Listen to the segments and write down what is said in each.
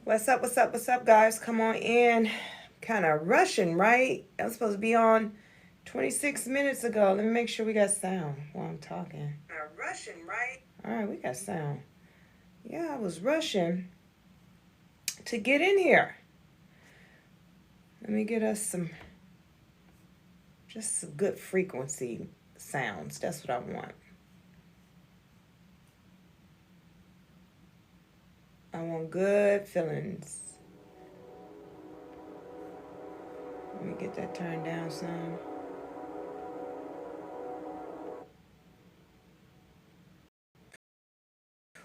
What's up, guys? Come on in. Kind of rushing, right? I was supposed to be on 26 minutes ago. Let me make sure we got sound while I'm talking. Rushing, right? All right, we got sound. Yeah, I was rushing to get in here. Let me get us just some good frequency sounds. That's what I want. I want good feelings. Let me get that turned down some.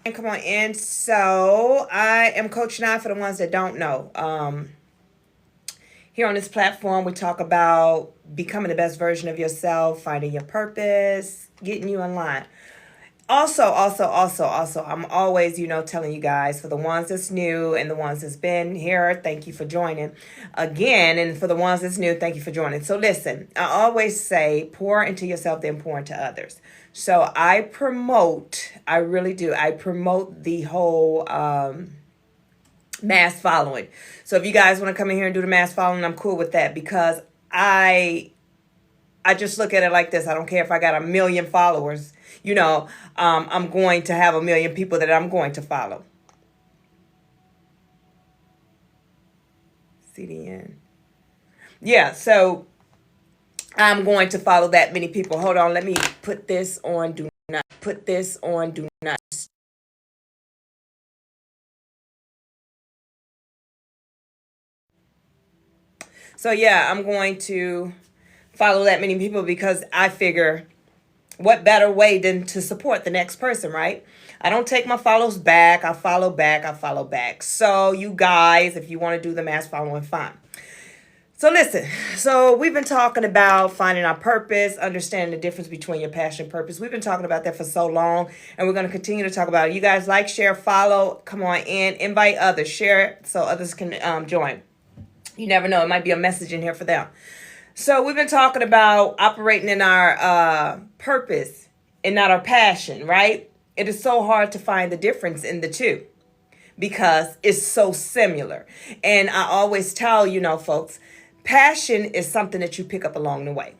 And come on in. So I am Coach Nye for the ones that don't know. Here on this platform, we talk about becoming the best version of yourself, finding your purpose, getting you in line. Also, I'm always, telling you guys, for the ones that's new and the ones that's been here, thank you for joining again. And for the ones that's new, thank you for joining. So listen, I always say, pour into yourself, then pour into others. So I really do. I promote the whole mass following. So if you guys want to come in here and do the mass following, I'm cool with that because I just look at it like this. I don't care if I got 1 million followers. I'm going to have 1 million people that I'm going to follow. CDN. Yeah, so I'm going to follow that many people. Hold on, let me put this on. Do not. So yeah, I'm going to follow that many people because I figure what better way than to support the next person, right? I don't take my follows back. I follow back. So you guys, if you want to do the mass following, fine. So listen, so we've been talking about finding our purpose, understanding the difference between your passion and purpose. We've been talking about that for so long, and we're going to continue to talk about it. You guys like, share, follow, come on in, invite others, share it so others can join. You never know, it might be a message in here for them. So we've been talking about operating in our purpose and not our passion, right? It is so hard to find the difference in the two because it's so similar. And I always tell, folks, passion is something that you pick up along the way.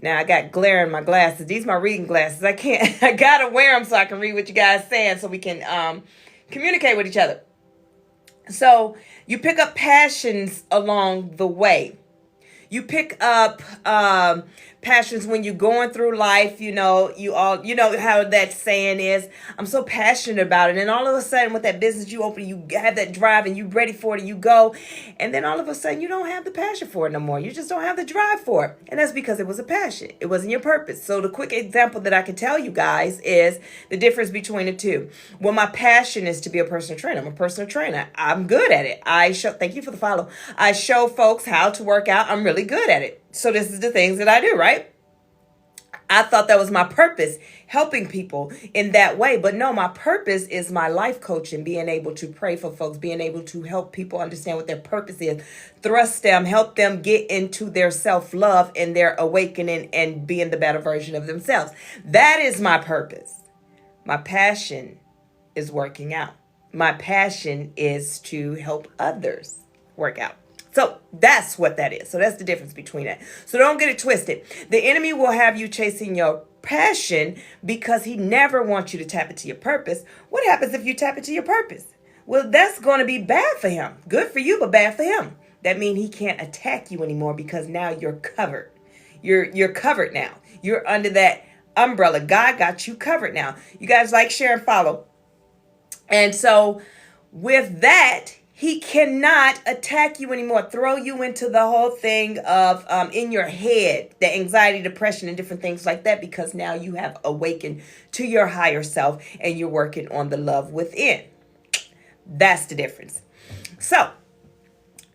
Now I got glare in my glasses. These are my reading glasses. I gotta wear them so I can read what you guys saying so we can communicate with each other. So you pick up passions along the way. You pick up passions when you're going through life. You know how that saying is, I'm so passionate about it. And all of a sudden with that business you open, you have that drive and you're ready for it and you go. And then all of a sudden you don't have the passion for it no more. You just don't have the drive for it. And that's because it was a passion. It wasn't your purpose. So the quick example that I can tell you guys is the difference between the two. Well, my passion is to be a personal trainer. I'm a personal trainer. I'm good at it. Thank you for the follow. I show folks how to work out. I'm really good at it. So this is the things that I do, right? I thought that was my purpose, helping people in that way. But no, my purpose is my life coaching, being able to pray for folks, being able to help people understand what their purpose is, thrust them, help them get into their self-love and their awakening and being the better version of themselves. That is my purpose. My passion is working out. My passion is to help others work out. So that's what that is. So that's the difference between that. So don't get it twisted. The enemy will have you chasing your passion because he never wants you to tap into your purpose. What happens if you tap into your purpose? Well, that's going to be bad for him. Good for you, but bad for him. That means he can't attack you anymore because now you're covered. You're covered now. You're under that umbrella. God got you covered now. You guys like, share, and follow. And so with that, he cannot attack you anymore, throw you into the whole thing of in your head, the anxiety, depression, and different things like that, because now you have awakened to your higher self and you're working on the love within. That's the difference. So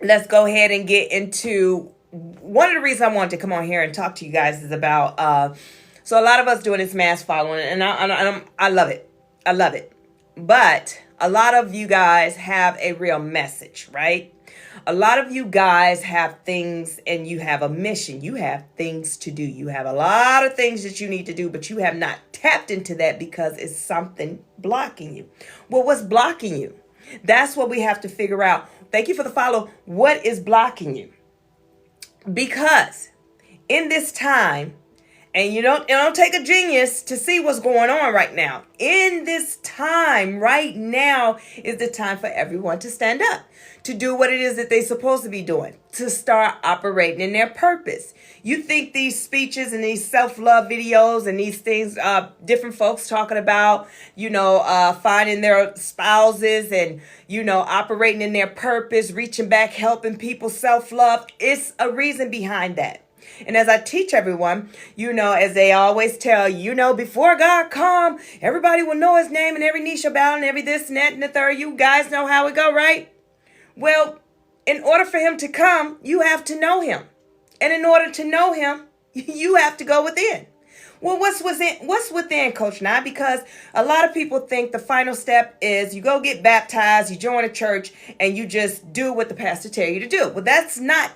let's go ahead and get into one of the reasons I wanted to come on here and talk to you guys is about, so a lot of us doing this mass following, and I love it. I love it. But a lot of you guys have a real message, right? A lot of you guys have things and you have a mission. You have things to do. You have a lot of things that you need to do, but you have not tapped into that because it's something blocking you. Well, what's blocking you? That's what we have to figure out. Thank you for the follow. What is blocking you? Because in this time, and it don't take a genius to see what's going on right now. In this time, right now is the time for everyone to stand up, to do what it is that they're supposed to be doing, to start operating in their purpose. You think these speeches and these self-love videos and these things, different folks talking about, finding their spouses and, operating in their purpose, reaching back, helping people, self-love. It's a reason behind that. And as I teach everyone, as they always tell, before God come, everybody will know his name and every knee shall bow and every this and that and the third. You guys know how it go, right? Well, in order for him to come, you have to know him. And in order to know him, you have to go within. Well, what's within, Coach Nye? Because a lot of people think the final step is you go get baptized, you join a church, and you just do what the pastor tell you to do. Well, that's not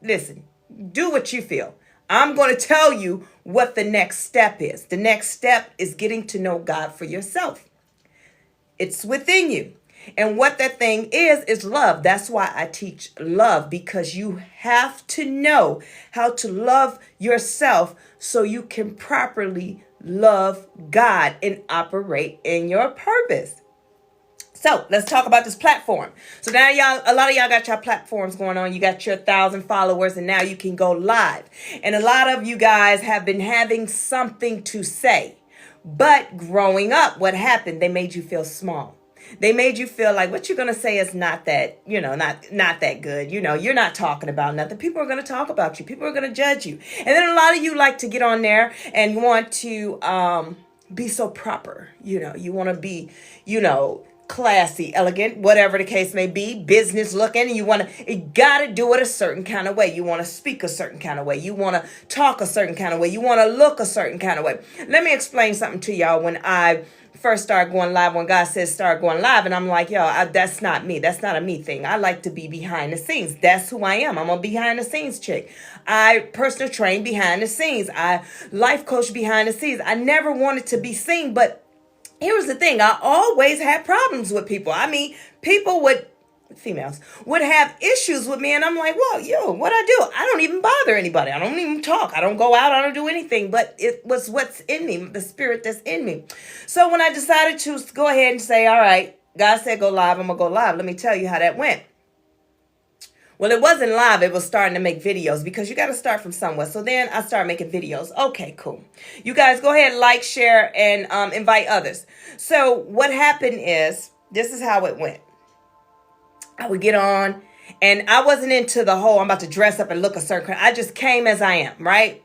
listen. Do what you feel. I'm going to tell you what the next step is. The next step is getting to know God for yourself. It's within you. And what that thing is love. That's why I teach love, because you have to know how to love yourself so you can properly love God and operate in your purpose. So let's talk about this platform. So now a lot of y'all got your platforms going on. You got your 1,000 followers and now you can go live. And a lot of you guys have been having something to say. But growing up, what happened? They made you feel small. They made you feel like what you're going to say is not that, not that good. You're not talking about nothing. People are going to talk about you. People are going to judge you. And then a lot of you like to get on there and want to be so proper. You want to be, classy, elegant, whatever the case may be, business looking. You got to do it a certain kind of way. You want to speak a certain kind of way. You want to talk a certain kind of way. You want to look a certain kind of way. Let me explain something to y'all. When I first started going live, when God says start going live, and I'm like, that's not me. That's not a me thing. I like to be behind the scenes. That's who I am. I'm a behind the scenes chick. I personal train behind the scenes. I life coach behind the scenes. I never wanted to be seen, but here's the thing. I always had problems with people. I mean, females would have issues with me. And I'm like, well, what I do? I don't even bother anybody. I don't even talk. I don't go out. I don't do anything. But it was what's in me, the spirit that's in me. So when I decided to go ahead and say, all right, God said go live, I'm going to go live. Let me tell you how that went. Well, it wasn't live. It was starting to make videos because you got to start from somewhere. So then I started making videos. Okay, cool. You guys go ahead, like, share, and invite others. So what happened is, this is how it went. I would get on, and I wasn't into the whole I'm about to dress up and look a certain. I just came as I am, right?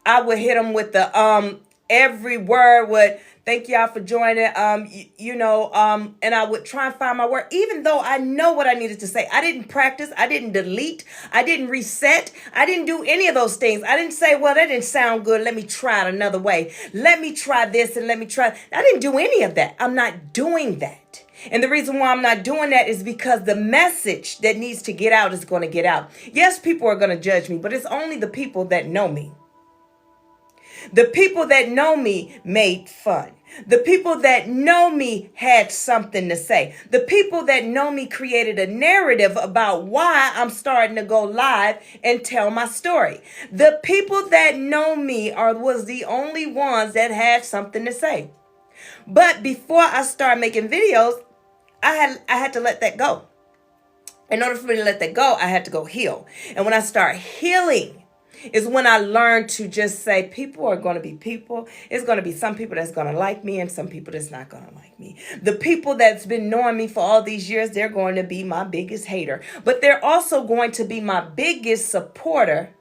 I would hit them with the every word would. Thank y'all for joining. And I would try and find my word, even though I know what I needed to say. I didn't practice. I didn't delete. I didn't reset. I didn't do any of those things. I didn't say, well, that didn't sound good. Let me try it another way. Let me try this and let me try. I didn't do any of that. I'm not doing that. And the reason why I'm not doing that is because the message that needs to get out is going to get out. Yes, people are going to judge me, but it's only the people that know me. The people that know me made fun. The people that know me had something to say. The people that know me created a narrative about why I'm starting to go live and tell my story. The people that know me was the only ones that had something to say. But before I started making videos, I had to let that go. In order for me to let that go, I had to go heal. And when I start healing, is when I learned to just say people are going to be people. It's going to be some people that's going to like me and some people that's not going to like me. The people that's been knowing me for all these years, they're going to be my biggest hater. But they're also going to be my biggest supporter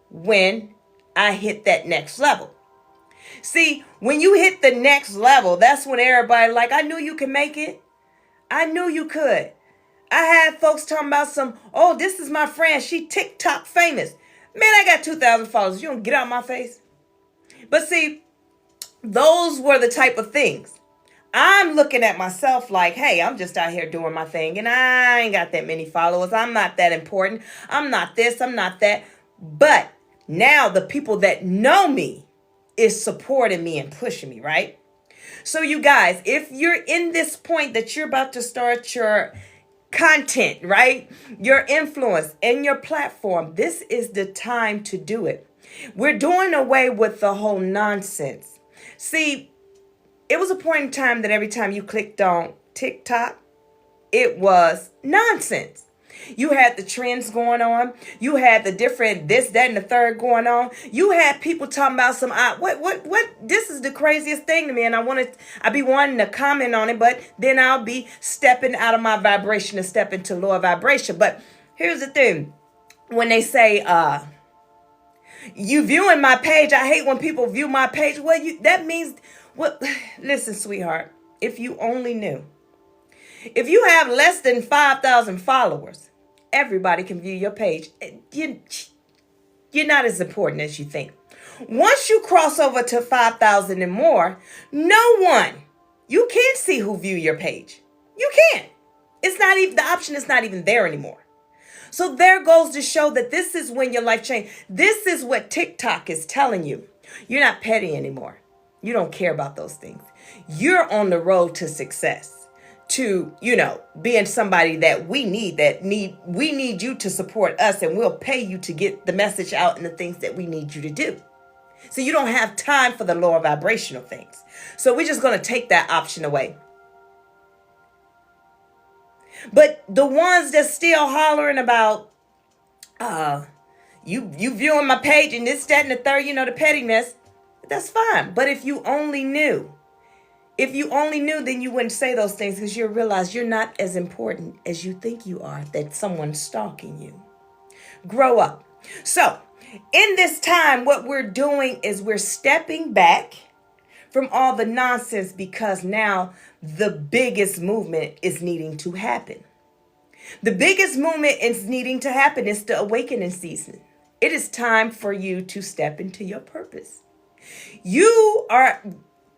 when I hit that next level. See, when you hit the next level, that's when everybody like, I knew you could make it. I knew you could. I had folks talking about this is my friend. She TikTok famous. Man, I got 2,000 followers. You don't get out my face. But see, those were the type of things. I'm looking at myself like, hey, I'm just out here doing my thing. And I ain't got that many followers. I'm not that important. I'm not this. I'm not that. But now the people that know me is supporting me and pushing me, right? So you guys, if you're in this point that you're about to start your content, right? Your influence and your platform, this is the time to do it. We're doing away with the whole nonsense. See, it was a point in time that every time you clicked on TikTok, it was nonsense. You had the trends going on. You had the different this, that, and the third going on. You had people talking about some what. This is the craziest thing to me, and I be wanting to comment on it, but then I'll be stepping out of my vibration and step into lower vibration. But here's the thing: when they say, "You viewing my page," I hate when people view my page. Well, that means what? Listen, sweetheart, if you only knew. If you have less than 5,000 followers, everybody can view your page. You're not as important as you think. Once you cross over to 5,000 and more, you can't see who view your page. You can't. It's not even, the option is not even there anymore. So there goes to show that this is when your life changed. This is what TikTok is telling you. You're not petty anymore. You don't care about those things. You're on the road to success. To, being somebody that we need you to support us, and we'll pay you to get the message out and the things that we need you to do. So you don't have time for the lower vibrational things. So we're just going to take that option away. But the ones that still hollering about, you viewing my page and this, that, and the third, the pettiness, that's fine. But if you only knew, then you wouldn't say those things, because you realize you're not as important as you think you are, that someone's stalking you. Grow up. So in this time, what we're doing is we're stepping back from all the nonsense, because now the biggest movement is needing to happen. The biggest movement is needing to happen is the awakening season. It is time for you to step into your purpose. You are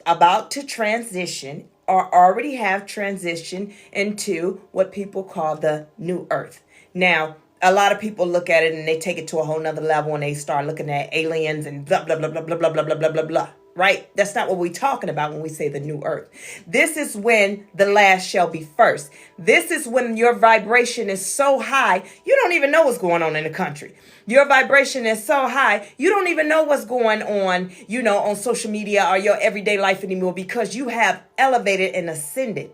about to transition, or already have transitioned, into what people call the new earth. Now, a lot of people look at it and they take it to a whole nother level, and they start looking at aliens and blah, blah, blah, blah, blah, blah, blah, blah, blah, blah, blah. Right? That's not what we're talking about when we say the new earth. This is when the last shall be first. This is when your vibration is so high, you don't even know what's going on in the country. Your vibration is so high, you don't even know what's going on, on social media or your everyday life anymore, because you have elevated and ascended.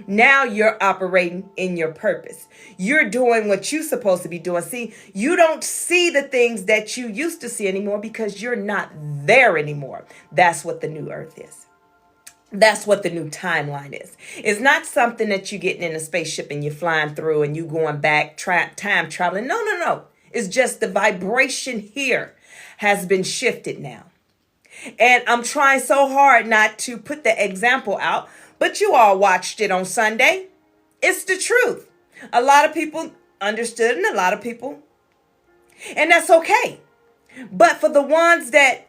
Now you're operating in your purpose. You're doing what you're supposed to be doing. See, you don't see the things that you used to see anymore, because you're not there anymore. That's what the new earth is. That's what the new timeline is. It's not something that you're getting in a spaceship and you're flying through and you going back, time traveling. No. It's just the vibration here has been shifted now. And I'm trying so hard not to put the example out, but you all watched it on Sunday. It's the truth. A lot of people understood, and a lot of people, and that's okay. But for the ones that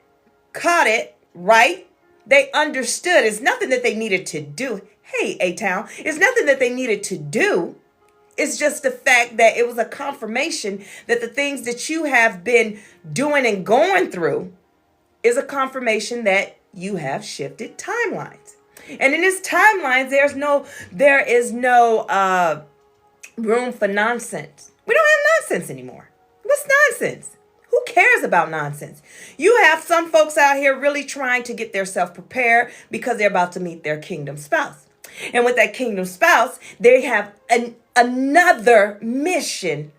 caught it right, they understood. It's nothing that they needed to do. Hey, A-Town, it's nothing that they needed to do. It's just the fact that it was a confirmation that the things that you have been doing and going through is a confirmation that you have shifted timelines. And in this timelines, there is no room for nonsense. We don't have nonsense anymore. What's nonsense? Who cares about nonsense? You have some folks out here really trying to get themselves prepared because they're about to meet their kingdom spouse. And with that kingdom spouse, they have another mission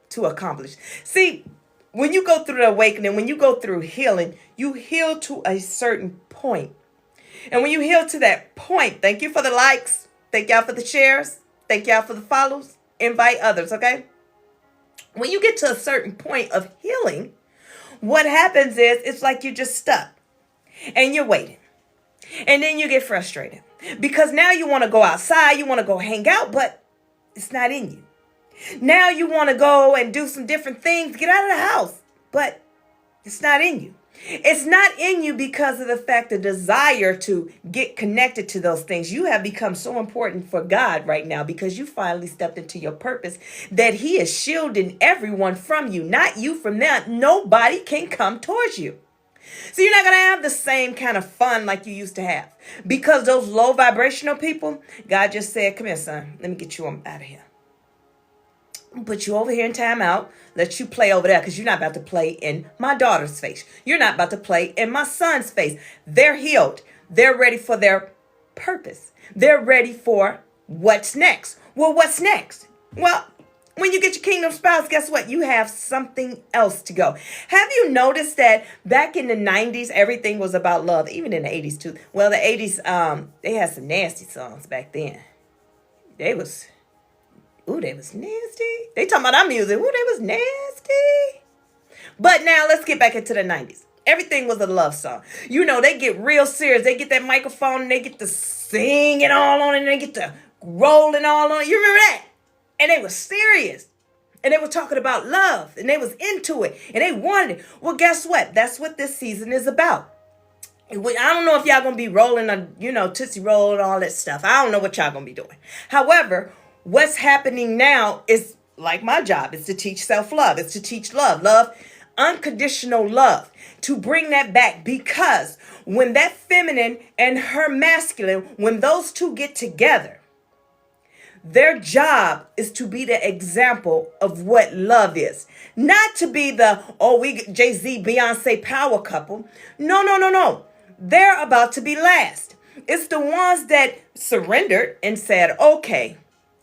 to accomplish. See, when you go through the awakening, when you go through healing, you heal to a certain point. And when you heal to that point, thank you for the likes. Thank y'all for the shares. Thank y'all for the follows. Invite others, okay? When you get to a certain point of healing, what happens is it's like you're just stuck and you're waiting. And then you get frustrated because now you want to go outside, you want to go hang out, but it's not in you. Now you want to go and do some different things, get out of the house, but it's not in you. It's not in you because of the fact, the desire to get connected to those things. You have become so important for God right now because you finally stepped into your purpose that He is shielding everyone from you, not you from them. Nobody can come towards you. So you're not going to have the same kind of fun like you used to have. Because those low vibrational people, God just said, come here, son. Let me get you out of here. Put you over here in timeout. Let you play over there because you're not about to play in my daughter's face. You're not about to play in my son's face. They're healed. They're ready for their purpose. They're ready for what's next. Well, what's next? Well, when you get your kingdom spouse, guess what? You have something else to go. Have you noticed that back in the 90s, everything was about love, even in the 80s too? Well, the 80s, they had some nasty songs back then. They was nasty. They talking about our music. Ooh, they was nasty. But now let's get back into the 90s. Everything was a love song. You know, they get real serious. They get that microphone and they get to sing it all on it. And they get to rolling all on it. You remember that? And they were serious. And they were talking about love. And they was into it. And they wanted it. Well, guess what? That's what this season is about. I don't know if y'all going to be rolling a, Tootsie Roll and all that stuff. I don't know what y'all going to be doing. However, what's happening now is like my job. It's to teach self-love. It's to teach love, unconditional love, to bring that back. Because when that feminine and her masculine, when those two get together, their job is to be the example of what love is. Not to be the, Jay-Z, Beyonce power couple. No. They're about to be last. It's the ones that surrendered and said, okay,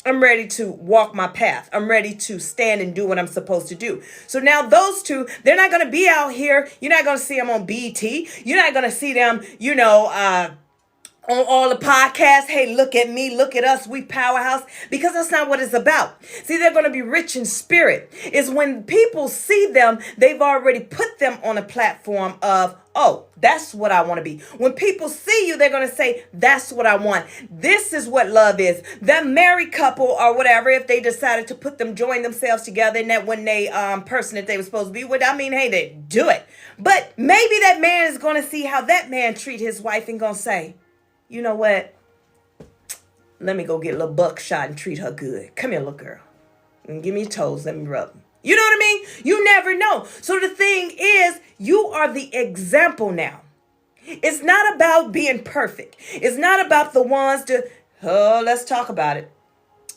I'm ready to walk my path. I'm ready to stand and do what I'm supposed to do. So now those two, they're not going to be out here. You're not going to see them on BET. You're not going to see them, on all the podcasts. Hey, look at me. Look at us. We powerhouse. Because that's not what it's about. See, they're going to be rich in spirit. It's when people see them, they've already put them on a platform of, oh, that's what I want to be. When people see you, they're going to say, that's what I want. This is what love is. That married couple or whatever, if they decided to join themselves together in that one day person that they were supposed to be with, hey, they do it. But maybe that man is going to see how that man treat his wife and going to say, you know what? Let me go get a little buckshot and treat her good. Come here, little girl. And give me your toes. Let me rub them. You know what I mean? You never know. So the thing is, you are the example now. It's not about being perfect. It's not about the ones let's talk about it.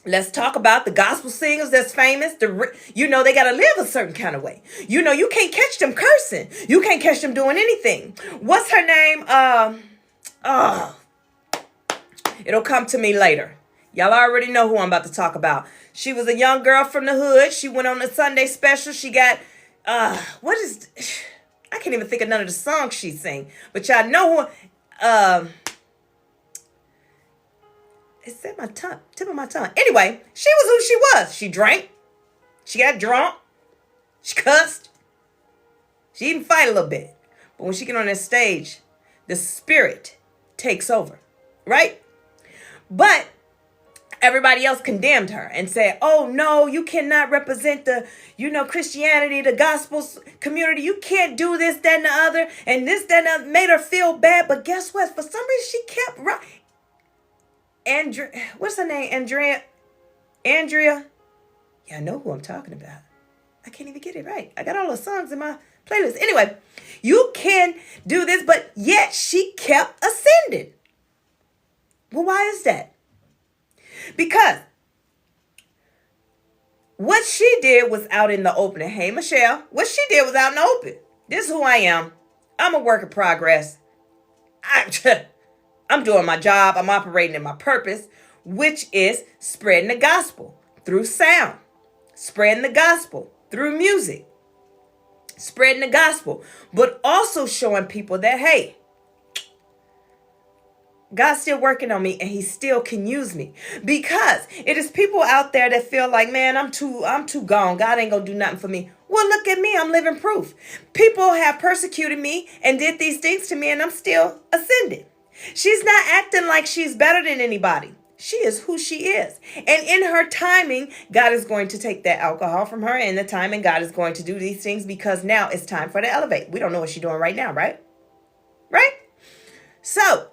Let's talk about the gospel singers that's famous. They got to live a certain kind of way. You can't catch them cursing. You can't catch them doing anything. What's her name? It'll come to me later. Y'all already know who I'm about to talk about. She was a young girl from the hood. She went on the Sunday special. She got, I can't even think of none of the songs she sang. But y'all know who, it's at my tip of my tongue. Anyway, she was who she was. She drank. She got drunk. She cussed. She even fight a little bit. But when she get on that stage, the spirit takes over. Right? But everybody else condemned her and said, oh, no, you cannot represent the, Christianity, the gospel community. You can't do this, that, and the other. And this, that, and the other made her feel bad. But guess what? For some reason, she kept right. What's her name? Andrea? Yeah, I know who I'm talking about. I can't even get it right. I got all the songs in my playlist. Anyway, you can do this, but yet she kept ascending. Well, why is that? Because what she did was out in the open. Hey, Michelle, what she did was out in the open. This is who I am. I'm a work in progress. I'm doing my job. I'm operating in my purpose, which is spreading the gospel through sound, spreading the gospel through music, spreading the gospel, but also showing people that, hey, God's still working on me and he still can use me, because it is people out there that feel like, man, I'm too gone. God ain't going to do nothing for me. Well, look at me. I'm living proof. People have persecuted me and did these things to me and I'm still ascending. She's not acting like she's better than anybody. She is who she is. And in her timing, God is going to take that alcohol from her, and the timing God is going to do these things, because now it's time for the elevate. We don't know what she's doing right now, right? Right? So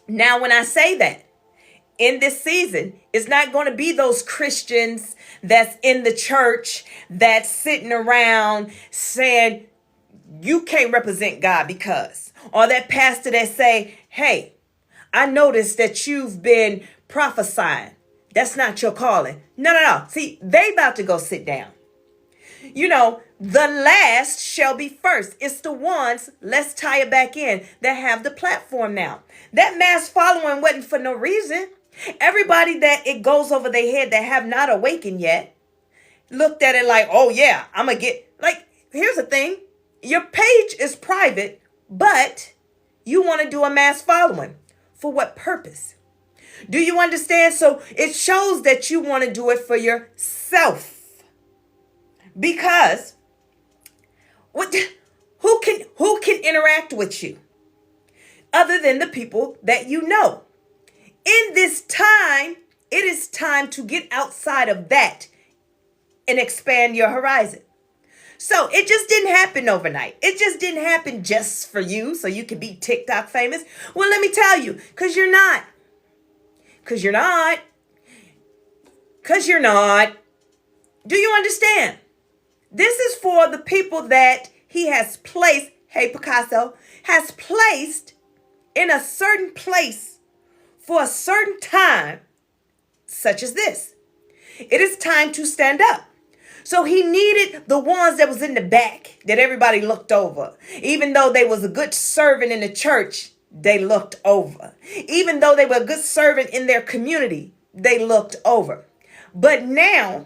now when I say that, in this season, it's not going to be those Christians that's in the church that's sitting around saying, you can't represent God because, or that pastor that say, hey, I noticed that you've been prophesying. That's not your calling. No, no, no. See, they about to go sit down. You know, the last shall be first. It's the ones, let's tie it back in, that have the platform now. That mass following wasn't for no reason. Everybody that it goes over their head that have not awakened yet looked at it like, oh yeah, I'm going to get, like, here's the thing. Your page is private, but you want to do a mass following. For what purpose? Do you understand? So it shows that you want to do it for yourself. Because who can interact with you other than the people that you know? In this time, it is time to get outside of that and expand your horizon. So it just didn't happen overnight. It just didn't happen just for you so you could be TikTok famous. Well, let me tell you, because you're not. Because you're not. Because you're not. Do you understand? This is for the people that he has placed, hey Picasso, has placed in a certain place for a certain time, such as this. It is time to stand up. So he needed the ones that was in the back that everybody looked over. Even though they was a good servant in the church, they looked over. Even though they were a good servant in their community, they looked over. But now,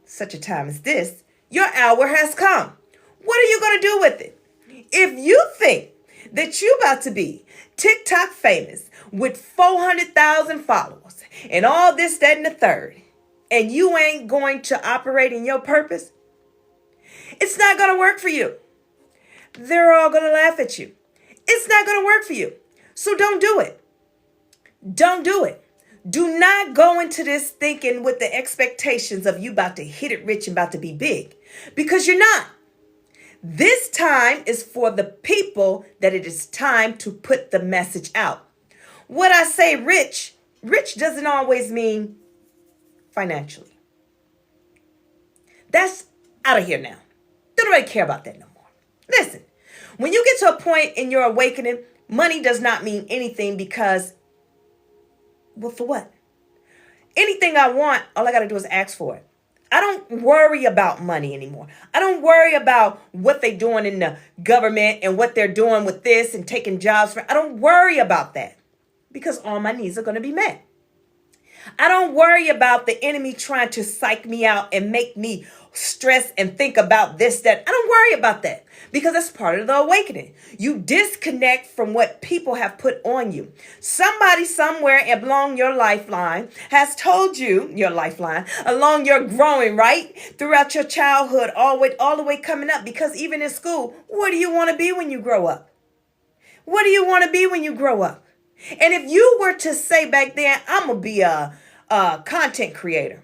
such a time as this, your hour has come. What are you going to do with it? If you think that you about to be TikTok famous with 400,000 followers and all this, that, and the third, and you ain't going to operate in your purpose, it's not going to work for you. They're all going to laugh at you. It's not going to work for you. So don't do it. Don't do it. Do not go into this thinking with the expectations of you about to hit it rich and about to be big, because you're not. This time is for the people that it is time to put the message out. What I say rich doesn't always mean financially. That's out of here now. Don't really care about that no more. Listen, when you get to a point in your awakening, money does not mean anything because, well, for what? Anything I want, all I got to do is ask for it. I don't worry about money anymore. I don't worry about what they're doing in the government and what they're doing with this and taking jobs. I don't worry about that because all my needs are going to be met. I don't worry about the enemy trying to psych me out and make me stress and think about this, that. I don't worry about that because that's part of the awakening. You disconnect from what people have put on you. Somebody somewhere along your lifeline has told you, your lifeline, along your growing, right? Throughout your childhood, all the way coming up, because even in school, what do you want to be when you grow up? What do you want to be when you grow up? And if you were to say back then, I'm going to be a content creator,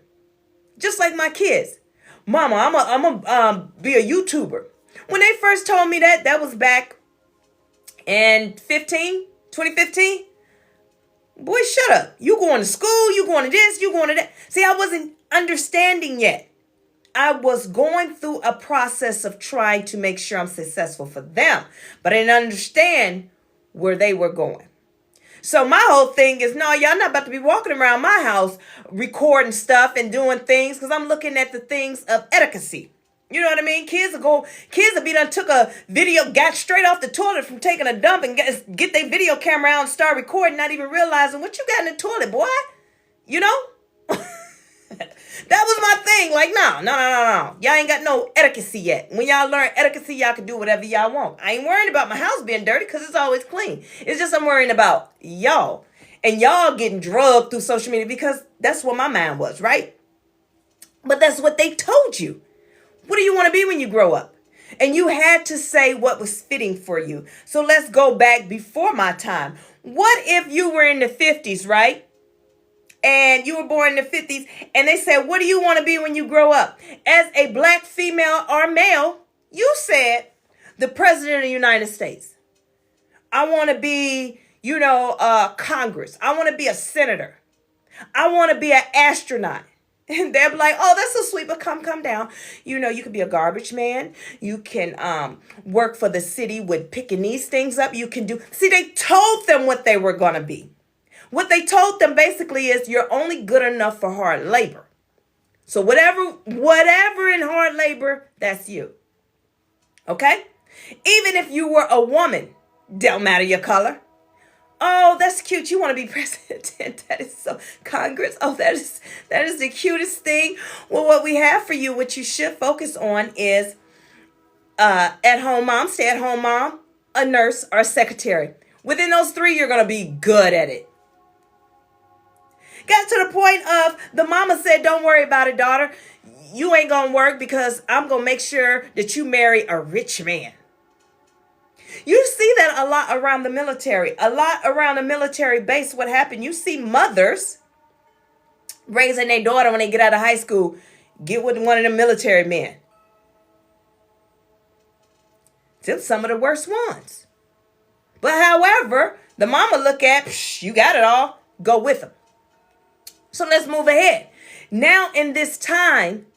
just like my kids. Mama, I'm going to be a YouTuber. When they first told me that, that was back in 2015. Boy, shut up. You going to school, you going to this, you going to that. See, I wasn't understanding yet. I was going through a process of trying to make sure I'm successful for them, but I didn't understand where they were going. So my whole thing is, no, y'all not about to be walking around my house recording stuff and doing things, because I'm looking at the things of etiquette. You know what I mean? Kids will be done took a video, got straight off the toilet from taking a dump and get their video camera out and start recording, not even realizing what you got in the toilet, boy. You know? That was my thing. Like, no. Y'all ain't got no etiquette yet. When y'all learn etiquette, y'all can do whatever y'all want. I ain't worrying about my house being dirty because it's always clean. It's just I'm worrying about y'all. And y'all getting drugged through social media because that's what my mind was, right? But that's what they told you. What do you want to be when you grow up? And you had to say what was fitting for you. So let's go back before my time. What if you were in the 50s, right? And you were born in the 50s, and they said, what do you want to be when you grow up? As a black female or male, you said the president of the United States. I want to be, Congress. I want to be a senator. I want to be an astronaut. And they'll be like, oh, that's so sweet, but come down. You could be a garbage man. You can work for the city with picking these things up. You can do, see, they told them what they were going to be. What they told them basically is you're only good enough for hard labor. So whatever in hard labor, that's you. Okay? Even if you were a woman, don't matter your color. Oh, that's cute. You want to be president. That is so Congress. Oh, that is the cutest thing. Well, what we have for you, what you should focus on is at home mom, stay at home mom, a nurse, or a secretary. Within those three, you're going to be good at it. Got to the point of the mama said, don't worry about it, daughter. You ain't going to work because I'm going to make sure that you marry a rich man. You see that a lot around the military. A lot around the military base. What happened? You see mothers raising their daughter when they get out of high school. Get with one of the military men. They're some of the worst ones. But however, the mama look at, you got it all. Go with them. So let's move ahead. Now in this time,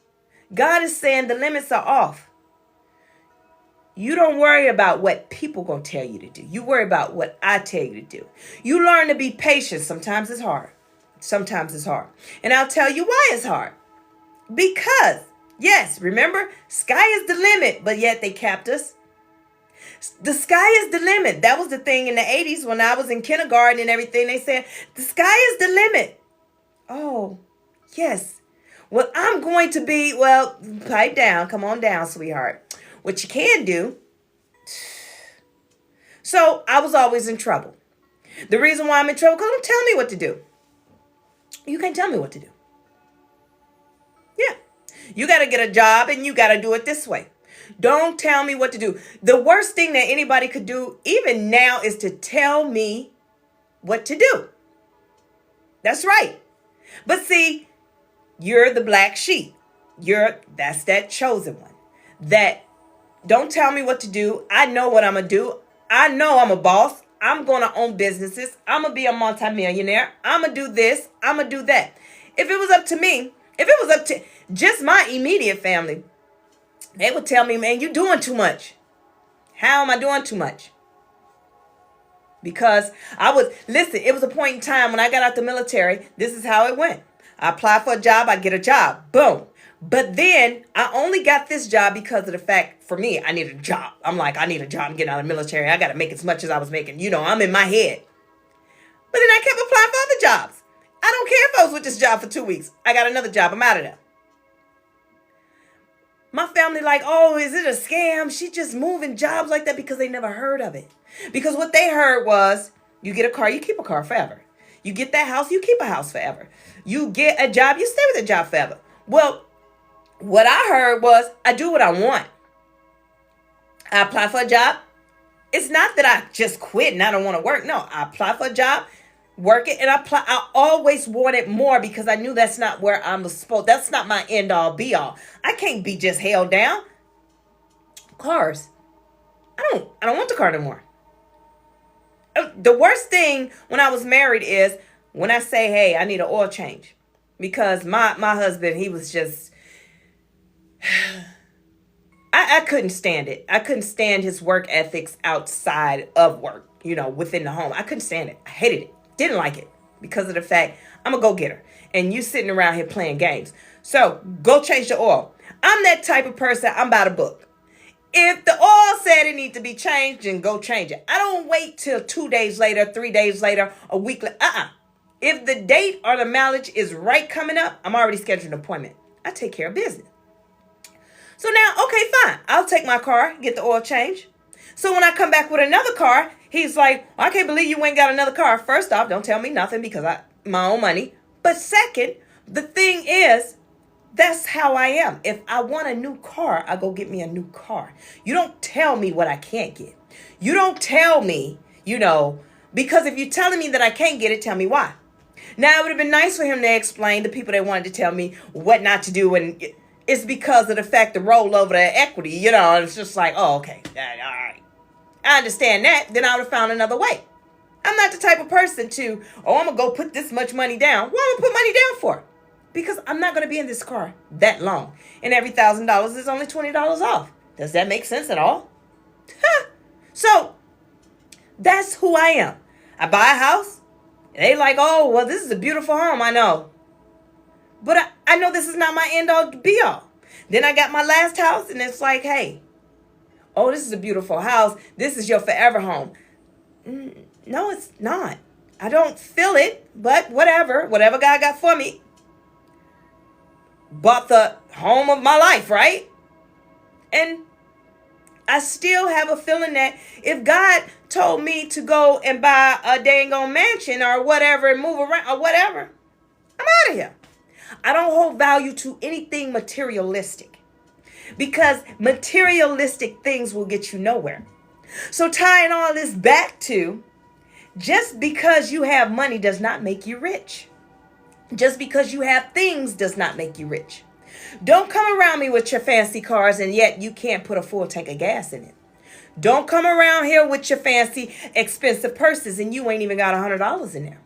God is saying the limits are off. You don't worry about what people going to tell you to do. You worry about what I tell you to do. You learn to be patient. Sometimes it's hard. Sometimes it's hard. And I'll tell you why it's hard. Because, yes, remember, sky is the limit, but yet they capped us. The sky is the limit. That was the thing in the 80s when I was in kindergarten and everything. They said, the sky is the limit. Oh, yes. Well, I'm going to be, pipe down. Come on down, sweetheart. What you can do. So I was always in trouble. The reason why I'm in trouble, because don't tell me what to do. You can't tell me what to do. Yeah. You got to get a job and you got to do it this way. Don't tell me what to do. The worst thing that anybody could do, even now, is to tell me what to do. That's right. But see, you're the black sheep. That's that chosen one. That don't tell me what to do. I know what I'm going to do. I know I'm a boss. I'm going to own businesses. I'm going to be a multimillionaire. I'm going to do this. I'm going to do that. If it was up to me, if it was up to just my immediate family, they would tell me, man, you're doing too much. How am I doing too much? Because it was a point in time when I got out the military. This is how it went. I apply for a job. I get a job. Boom. But then I only got this job because of the fact, for me, I needed a job. I'm like, I need a job. I'm getting out of the military. I got to make as much as I was making. I'm in my head. But then I kept applying for other jobs. I don't care if I was with this job for 2 weeks. I got another job. I'm out of there. My family like, oh, is it a scam? She just moving jobs like that because they never heard of it. Because what they heard was, you get a car, you keep a car forever. You get that house, you keep a house forever. You get a job, you stay with a job forever. Well, what I heard was, I do what I want. I apply for a job. It's not that I just quit and I don't want to work. No, I apply for a job, work it, and I always wanted more because I knew that's not where I'm supposed. That's not my end all be all. I can't be just held down. Cars. I don't want the car no more. The worst thing when I was married is when I say, hey, I need an oil change. Because my husband, he was just, I couldn't stand it. I couldn't stand his work ethics outside of work, within the home. I couldn't stand it. I hated it. Didn't like it because of the fact I'm a go-getter and you sitting around here playing games. So go change the oil. I'm that type of person. I'm by the book. If the oil said it needs to be changed, then go change it. I don't wait till 2 days later, 3 days later, a week later. If the date or the mileage is right coming up, I'm already scheduled an appointment. I take care of business. So now, okay, fine. I'll take my car, get the oil change. So when I come back with another car, he's like, I can't believe you ain't got another car. First off, don't tell me nothing because my own money. But second, the thing is, that's how I am. If I want a new car, I go get me a new car. You don't tell me what I can't get. You don't tell me, because if you're telling me that I can't get it, tell me why. Now, it would have been nice for him to explain the people that wanted to tell me what not to do. And it's because of the fact to roll over the equity, it's just like, oh, okay, all right. I understand that. Then I would have found another way. I'm not the type of person to, I'm going to go put this much money down. What am I going to put money down for? because I'm not going to be in this car that long. And every $1,000 is only $20 off. Does that make sense at all? So that's who I am. I buy a house. And they like, oh, well, this is a beautiful home. I know. But I know this is not my end all be all. Then I got my last house and it's like, hey, oh, this is a beautiful house. This is your forever home. No, it's not. I don't feel it, but whatever God got for me. Bought the home of my life, right? And I still have a feeling that if God told me to go and buy a dang on mansion or whatever and move around or whatever, I'm out of here. I don't hold value to anything materialistic because materialistic things will get you nowhere. So tying all this back to, just because you have money does not make you rich. Just because you have things does not make you rich. Don't come around me with your fancy cars and yet you can't put a full tank of gas in it. Don't come around here with your fancy expensive purses and you ain't even got $100 in there.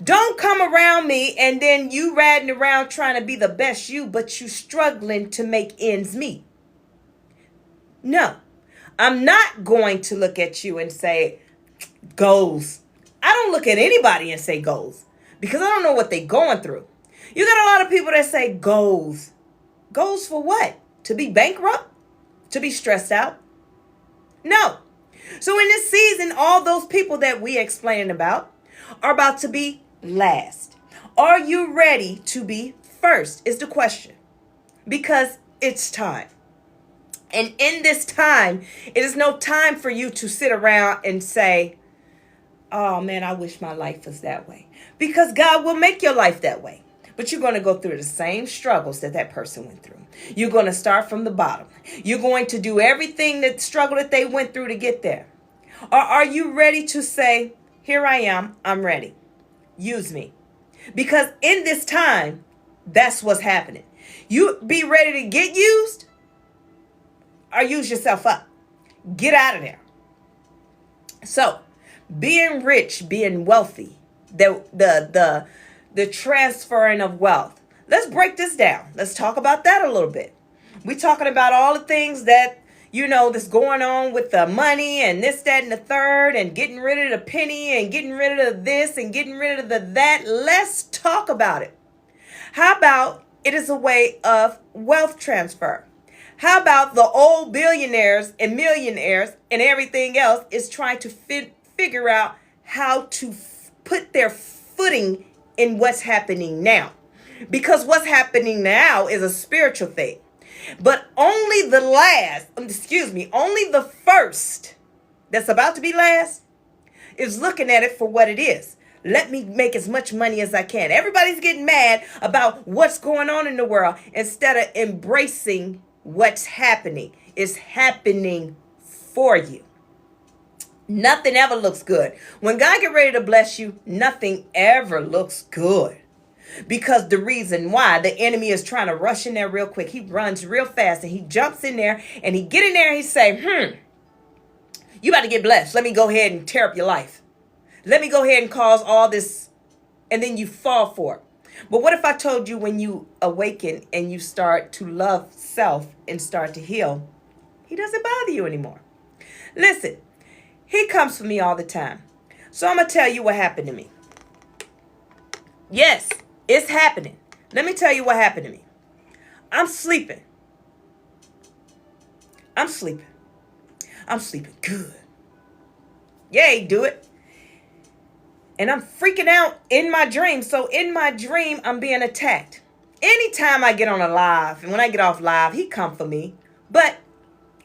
Don't come around me and then you riding around trying to be the best you, but you struggling to make ends meet. No, I'm not going to look at you and say goals. I don't look at anybody and say goals because I don't know what they're going through. You got a lot of people that say goals. Goals for what? To be bankrupt? To be stressed out? No. So in this season, all those people that we explaining about are about to be last. Are you ready to be first is the question. Because it's time. And in this time, it is no time for you to sit around and say, oh man, I wish my life was that way. Because God will make your life that way. But you're going to go through the same struggles that person went through. You're going to start from the bottom. You're going to do everything that struggle that they went through to get there. Or are you ready to say, here I am, I'm ready. Use me. Because in this time, that's what's happening. You be ready to get used or use yourself up. Get out of there. So, being rich, being wealthy, the transferring of wealth. Let's break this down. Let's talk about that a little bit. We're talking about all the things that, that's going on with the money and this, that, and the third and getting rid of the penny and getting rid of this and getting rid of the that. Let's talk about it. How about it is a way of wealth transfer? How about the old billionaires and millionaires and everything else is trying to figure out how to put their footing in what's happening now? Because what's happening now is a spiritual thing. But only the first that's about to be last is looking at it for what it is. Let me make as much money as I can. Everybody's getting mad about what's going on in the world instead of embracing what's happening. It's happening for you. Nothing ever looks good. When God get ready to bless you, nothing ever looks good. Because the reason why the enemy is trying to rush in there real quick. He runs real fast and he jumps in there and he get in there and he say, you about to get blessed. Let me go ahead and tear up your life. Let me go ahead and cause all this. And then you fall for it. But what if I told you when you awaken and you start to love self and start to heal, he doesn't bother you anymore. Listen, he comes for me all the time. So I'm going to tell you what happened to me. Yes, it's happening. Let me tell you what happened to me. I'm sleeping. I'm sleeping good. Yay, do it. And I'm freaking out in my dream. So in my dream, I'm being attacked. Anytime I get on a live, and when I get off live, he come for me. But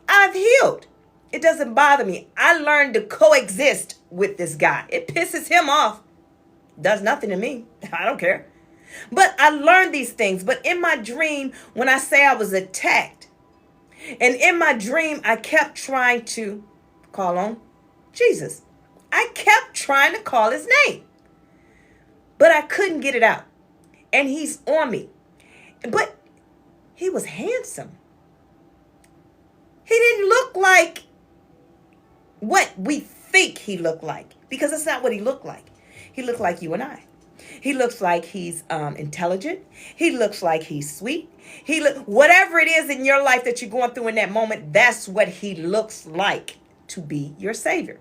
I've healed. It doesn't bother me. I learned to coexist with this guy. It pisses him off. Does nothing to me. I don't care. But I learned these things. But in my dream, when I say I was attacked, and in my dream, I kept trying to call on Jesus. I kept trying to call his name. But I couldn't get it out. And he's on me. But he was handsome. He didn't look like what we think he looked like. Because that's not what he looked like. He looked like you and I. He looks like he's intelligent. He looks like he's sweet. Whatever it is in your life that you're going through in that moment, that's what he looks like to be your savior.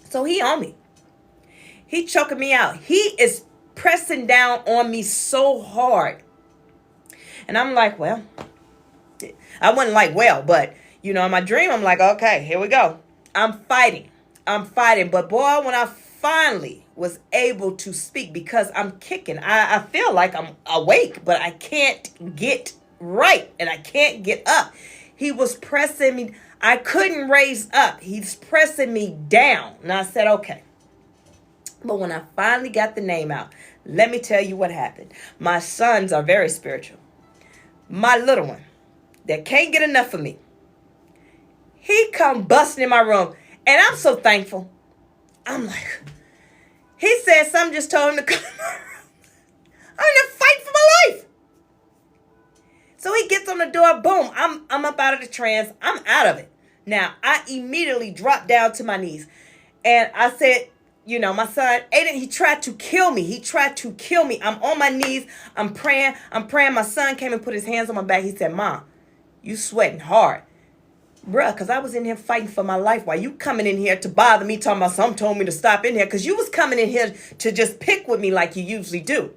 So he on me. He choking me out. He is pressing down on me so hard. And I'm like, well, I wasn't like, well, but in my dream, I'm like, okay, here we go. I'm fighting. But boy, when I finally was able to speak, because I'm kicking, I feel like I'm awake, but I can't get right and I can't get up. He was pressing me. I couldn't raise up. He's pressing me down. And I said, okay. But when I finally got the name out, let me tell you what happened. My sons are very spiritual. My little one that can't get enough of me, he come busting in my room. And I'm so thankful. I'm like, he said something just told him to come in my room. I'm in a fight for my life. So he gets on the door. Boom. I'm up out of the trance. I'm out of it. Now, I immediately dropped down to my knees. And I said, my son, Aiden, he tried to kill me. I'm on my knees. I'm praying. My son came and put his hands on my back. He said, Mom, you sweating hard. Bruh, because I was in here fighting for my life while you coming in here to bother me, talking about something told me to stop in here, because you was coming in here to just pick with me like you usually do.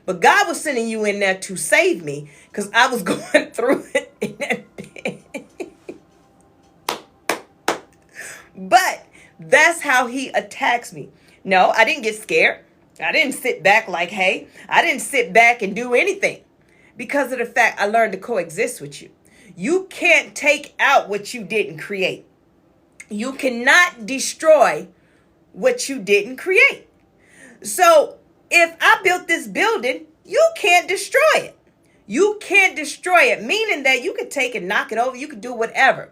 But God was sending you in there to save me because I was going through it in that bed. But that's how he attacks me. No, I didn't get scared. I didn't sit back like, hey, I didn't sit back and do anything because of the fact I learned to coexist with you. You can't take out what you didn't create. You cannot destroy what you didn't create. So if I built this building, you can't destroy it. You can't destroy it, meaning that you could take and knock it over. You could do whatever.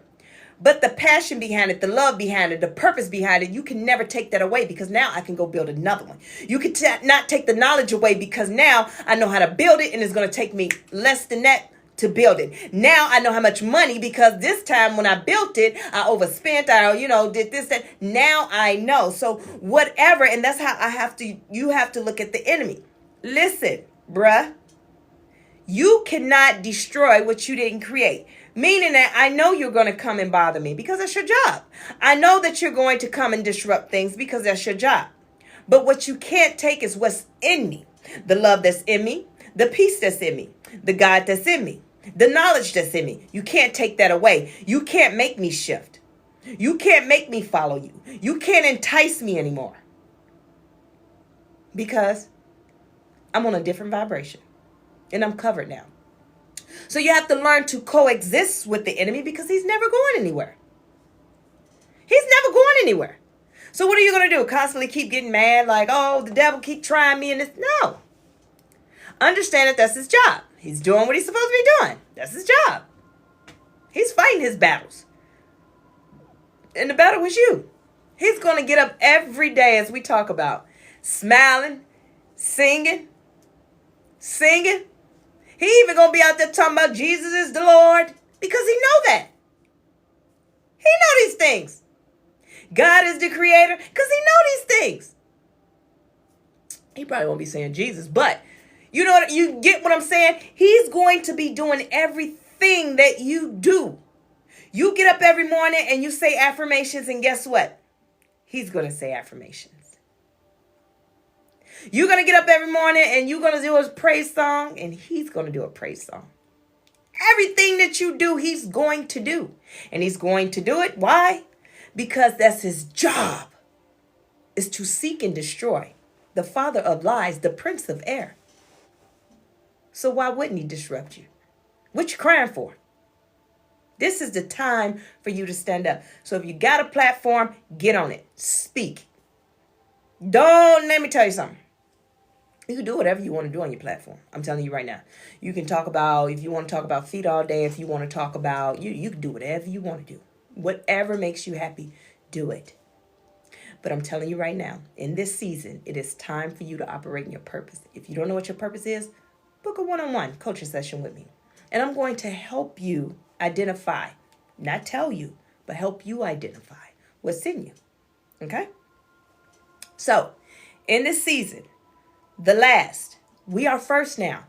But the passion behind it, the love behind it, the purpose behind it, you can never take that away because now I can go build another one. You can not take the knowledge away because now I know how to build it and it's going to take me less than that to build it. Now I know how much money, because this time when I built it, I overspent, did this, that. Now I know. So whatever, and that's how you have to look at the enemy. Listen, bruh, you cannot destroy what you didn't create. Meaning that I know you're going to come and bother me because that's your job. I know that you're going to come and disrupt things because that's your job. But what you can't take is what's in me. The love that's in me, the peace that's in me, the God that's in me, the knowledge that's in me. You can't take that away. You can't make me shift. You can't make me follow you. You can't entice me anymore. Because I'm on a different vibration. And I'm covered now. So you have to learn to coexist with the enemy because he's never going anywhere. He's never going anywhere. So what are you going to do? Constantly keep getting mad like, oh, the devil keep trying me and this? No. Understand that that's his job. He's doing what he's supposed to be doing. That's his job. He's fighting his battles. And the battle was you. He's going to get up every day, as we talk about, smiling, singing. He even going to be out there talking about Jesus is the Lord because he know that. He know these things. God is the creator because he know these things. He probably won't be saying Jesus, but you know what? You get what I'm saying? He's going to be doing everything that you do. You get up every morning and you say affirmations, and guess what? He's going to say affirmations. You're going to get up every morning and you're going to do a praise song, and he's going to do a praise song. Everything that you do, he's going to do. And he's going to do it. Why? Because that's his job, is to seek and destroy the father of lies, the prince of air. So why wouldn't he disrupt you? What you crying for? This is the time for you to stand up. So if you got a platform, get on it. Speak. Let me tell you something. You can do whatever you want to do on your platform. I'm telling you right now. You can talk about, if you want to talk about feet all day, if you want to talk about, you can do whatever you want to do. Whatever makes you happy, do it. But I'm telling you right now, in this season, it is time for you to operate in your purpose. If you don't know what your purpose is, book a one-on-one coaching session with me. And I'm going to help you identify, not tell you, but help you identify what's in you. Okay? So, in this season, the last. We are first now.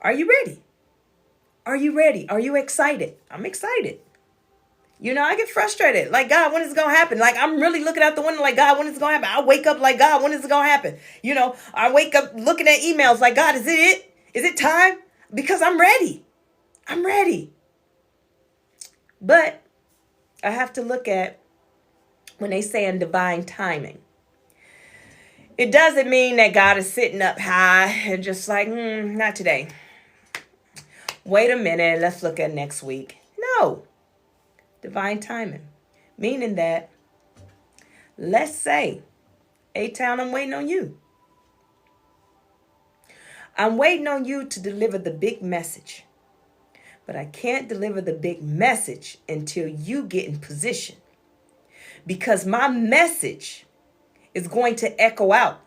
Are you ready? Are you ready? Are you excited? I'm excited. I get frustrated. Like, God, when is it going to happen? Like, I'm really looking out the window like, God, when is it going to happen? I wake up like, God, when is it going to happen? I wake up looking at emails like, God, is it it? Is it time? Because I'm ready. I'm ready. But I have to look at when they say in divine timing. It doesn't mean that God is sitting up high and just like, not today. Wait a minute, let's look at next week. No. Divine timing. Meaning that, let's say, A-Town, I'm waiting on you. I'm waiting on you to deliver the big message. But I can't deliver the big message until you get in position. Because my message is going to echo out.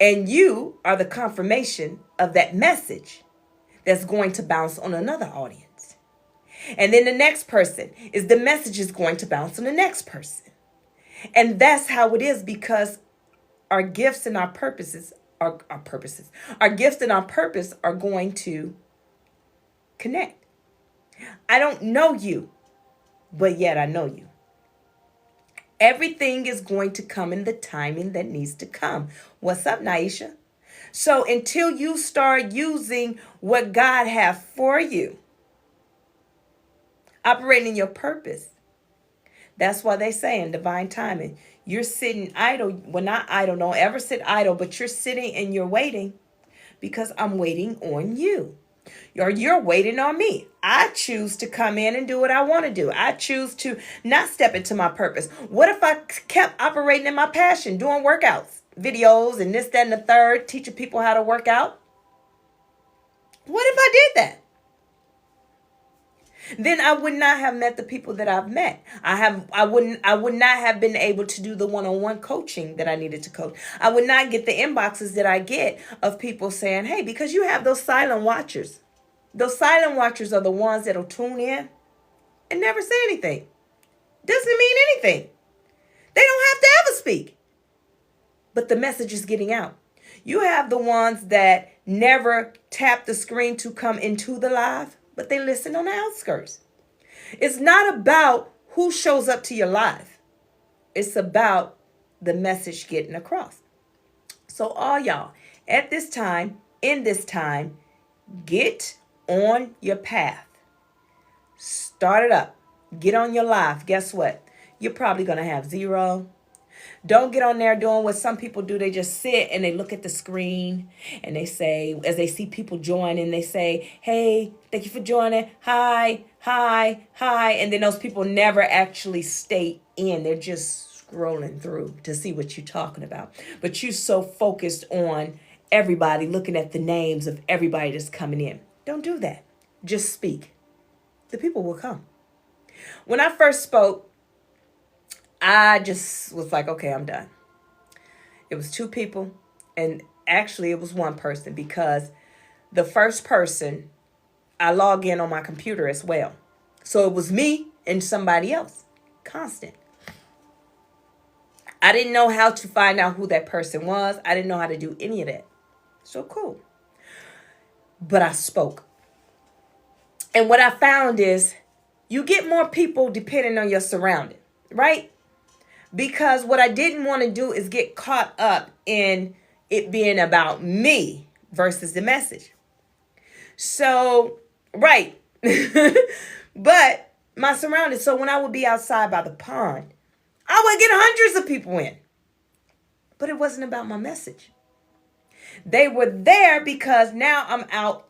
And you are the confirmation of that message that's going to bounce on another audience. And then the next person is the message is going to bounce on the next person. And that's how it is, because our gifts and our purposes, our gifts and our purpose are going to connect. I don't know you, but yet I know you. Everything is going to come in the timing that needs to come. What's up, Naisha? So until you start using what God has for you, operating your purpose, that's why they say in divine timing, you're sitting idle. Well, not idle. Don't ever sit idle, but you're sitting and you're waiting because I'm waiting on you. Or you're waiting on me. I choose to come in and do what I want to do. I choose to not step into my purpose. What if I kept operating in my passion, doing workouts, videos, and this, that, and the third, teaching people how to work out? What if I did that? Then I would not have met the people that I've met. I would not have been able to do the one-on-one coaching that I needed to coach. I would not get the inboxes that I get of people saying, hey, because you have those silent watchers. Those silent watchers are the ones that'll tune in and never say anything. Doesn't mean anything. They don't have to ever speak. But the message is getting out. You have the ones that never tap the screen to come into the live, but they listen on the outskirts. It's not about who shows up to your live. It's about the message getting across. So all y'all, at this time, in this time, get on your path. Start it up. Get on your live. Guess what? You're probably going to have zero. Don't get on there doing what some people do. They just sit and they look at the screen and they say, as they see people join, and they say, hey, thank you for joining. Hi, hi, hi. And then those people never actually stay in. They're just scrolling through to see what you're talking about. But you're so focused on everybody, looking at the names of everybody that's coming in. Don't do that. Just speak. The people will come. When I first spoke, I just was like, okay, I'm done. It was 2 people, and actually it was 1 person, because the first person, I log in on my computer as well. So it was me and somebody else, constant. I didn't know how to find out who that person was. I didn't know how to do any of that. So cool. But I spoke. And what I found is you get more people depending on your surrounding, right? Because what I didn't want to do is get caught up in it being about me versus the message. So, right. But my surroundings. So when I would be outside by the pond, I would get hundreds of people in. But it wasn't about my message. They were there because now I'm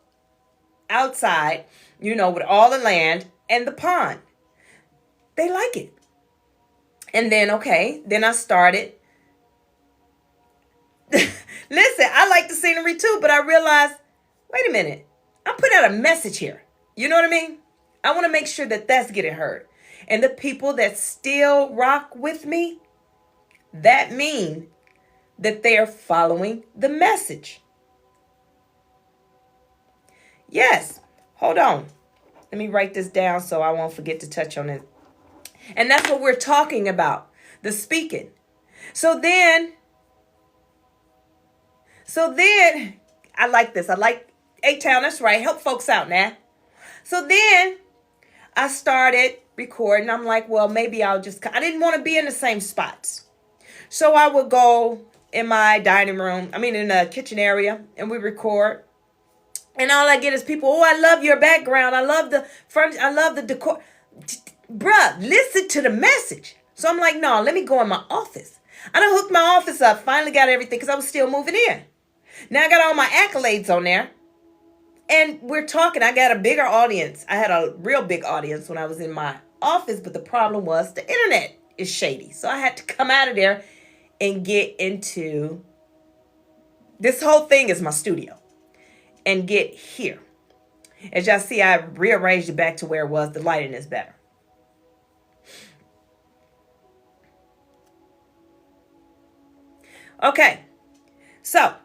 outside, with all the land and the pond. They like it. And then, then I started. Listen, I like the scenery too, but I realized, wait a minute, I'm putting out a message here. You know what I mean? I want to make sure that that's getting heard. And the people that still rock with me, that mean that they are following the message. Yes. Hold on. Let me write this down so I won't forget to touch on it. And that's what we're talking about, the speaking. So then So then I like this. I like A-Town. That's right. Help folks out now. So then I started recording. I'm like, well, maybe I didn't want to be in the same spots. So I would go in my dining room, in the kitchen area, and we record. And all I get is people, oh, I love your background. I love the furniture. I love the decor. Bruh, listen to the message. So I'm like, no, let me go in my office. I done hooked my office up, finally got everything because I was still moving in. Now I got all my accolades on there. And we're talking. I got a bigger audience. I had a real big audience when I was in my office, but the problem was the internet is shady. So I had to come out of there and get into this whole thing is my studio and get here. As y'all see, I rearranged it back to where it was. The lighting is better. Okay, so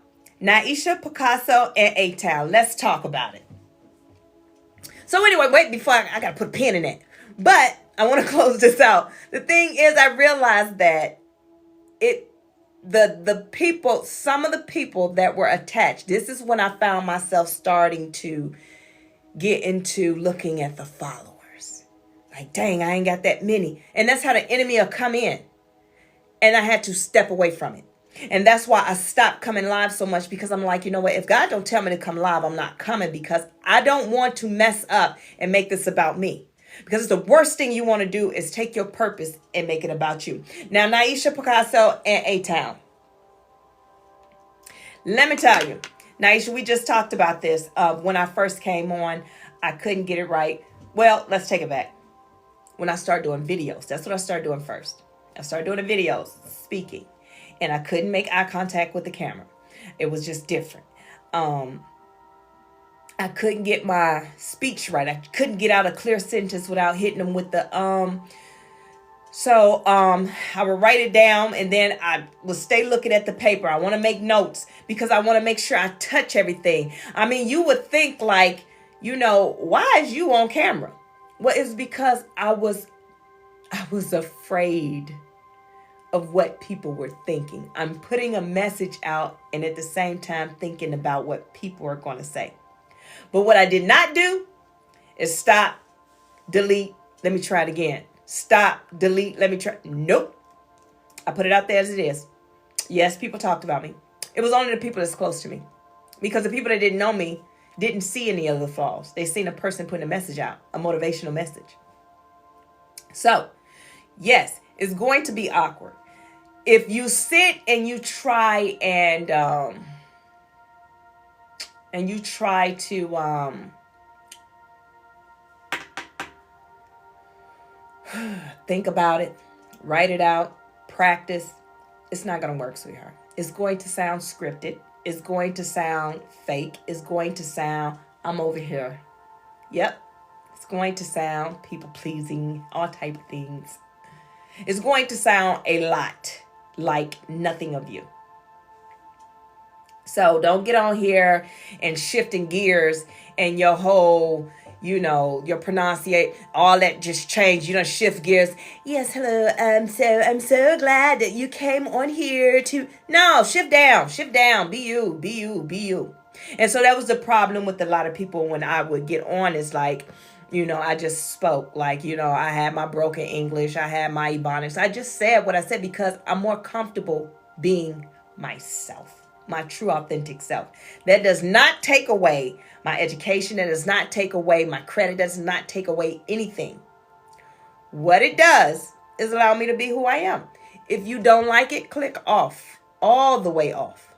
Nyesha Picasso and A-Town. Let's talk about it. So anyway, wait, before I got to put a pin in it. But I want to close this out. The thing is, I realized that the people, some of the people that were attached, this is when I found myself starting to get into looking at the followers. Like, dang, I ain't got that many. And that's how the enemy will come in. And I had to step away from it. And that's why I stopped coming live so much, because I'm like, you know what? If God don't tell me to come live, I'm not coming, because I don't want to mess up and make this about me. Because the worst thing you want to do is take your purpose and make it about you. Now, Nyesha Picasso and A-Town. Let me tell you, Nyesha, we just talked about this. When I first came on, I couldn't get it right. Well, let's take it back. When I started doing videos, that's what I started doing first. I started doing the videos, speaking. And I couldn't make eye contact with the camera. It was just different. I couldn't get my speech right. I couldn't get out a clear sentence without hitting them with the So I would write it down, and then I would stay looking at the paper. I want to make notes because I want to make sure I touch everything. You would think like, why is you on camera? Well, it's because I was afraid of what people were thinking. I'm putting a message out and at the same time thinking about what people are going to say. But what I did not do is stop, delete, let me try it again. Stop, delete, let me try. Nope. I put it out there as it is. Yes, people talked about me. It was only the people that's close to me. Because the people that didn't know me didn't see any of the flaws. They seen a person putting a message out, a motivational message. So, yes, it's going to be awkward. If you sit and you try to think about it, write it out, practice, it's not going to work, sweetheart. It's going to sound scripted. It's going to sound fake. It's going to sound, I'm over here. Yep. It's going to sound people pleasing, all type of things. It's going to sound a lot like nothing of you. So don't get on here and shifting gears and your whole, your pronunciation, all that just changed. You don't shift gears. Yes, hello. I'm so glad that you came on here to. No, shift down. Be you. And so that was the problem with a lot of people when I would get on. Is like, I just spoke like, I had my broken English. I had my Ebonics. I just said what I said because I'm more comfortable being myself, my true authentic self. That does not take away my education. That does not take away my credit. That does not take away anything. What it does is allow me to be who I am. If you don't like it, click off, all the way off.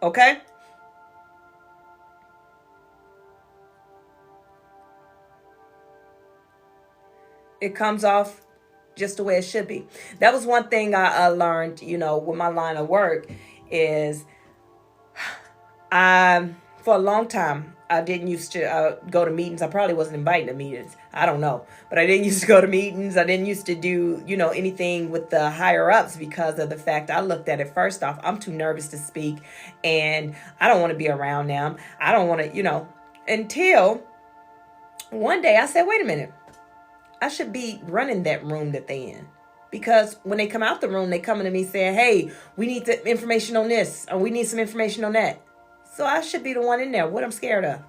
Okay? It comes off just the way it should be. That was one thing I learned, with my line of work is for a long time, I didn't used to go to meetings. I probably wasn't invited to meetings. I don't know. But I didn't used to go to meetings. I didn't used to do, anything with the higher ups because of the fact I looked at it first off. I'm too nervous to speak and I don't want to be around them. I don't want to, until one day I said, wait a minute. I should be running that room that they in. Because when they come out the room, they coming to me saying, hey, we need the information on this, or we need some information on that. So I should be the one in there. What I'm scared of?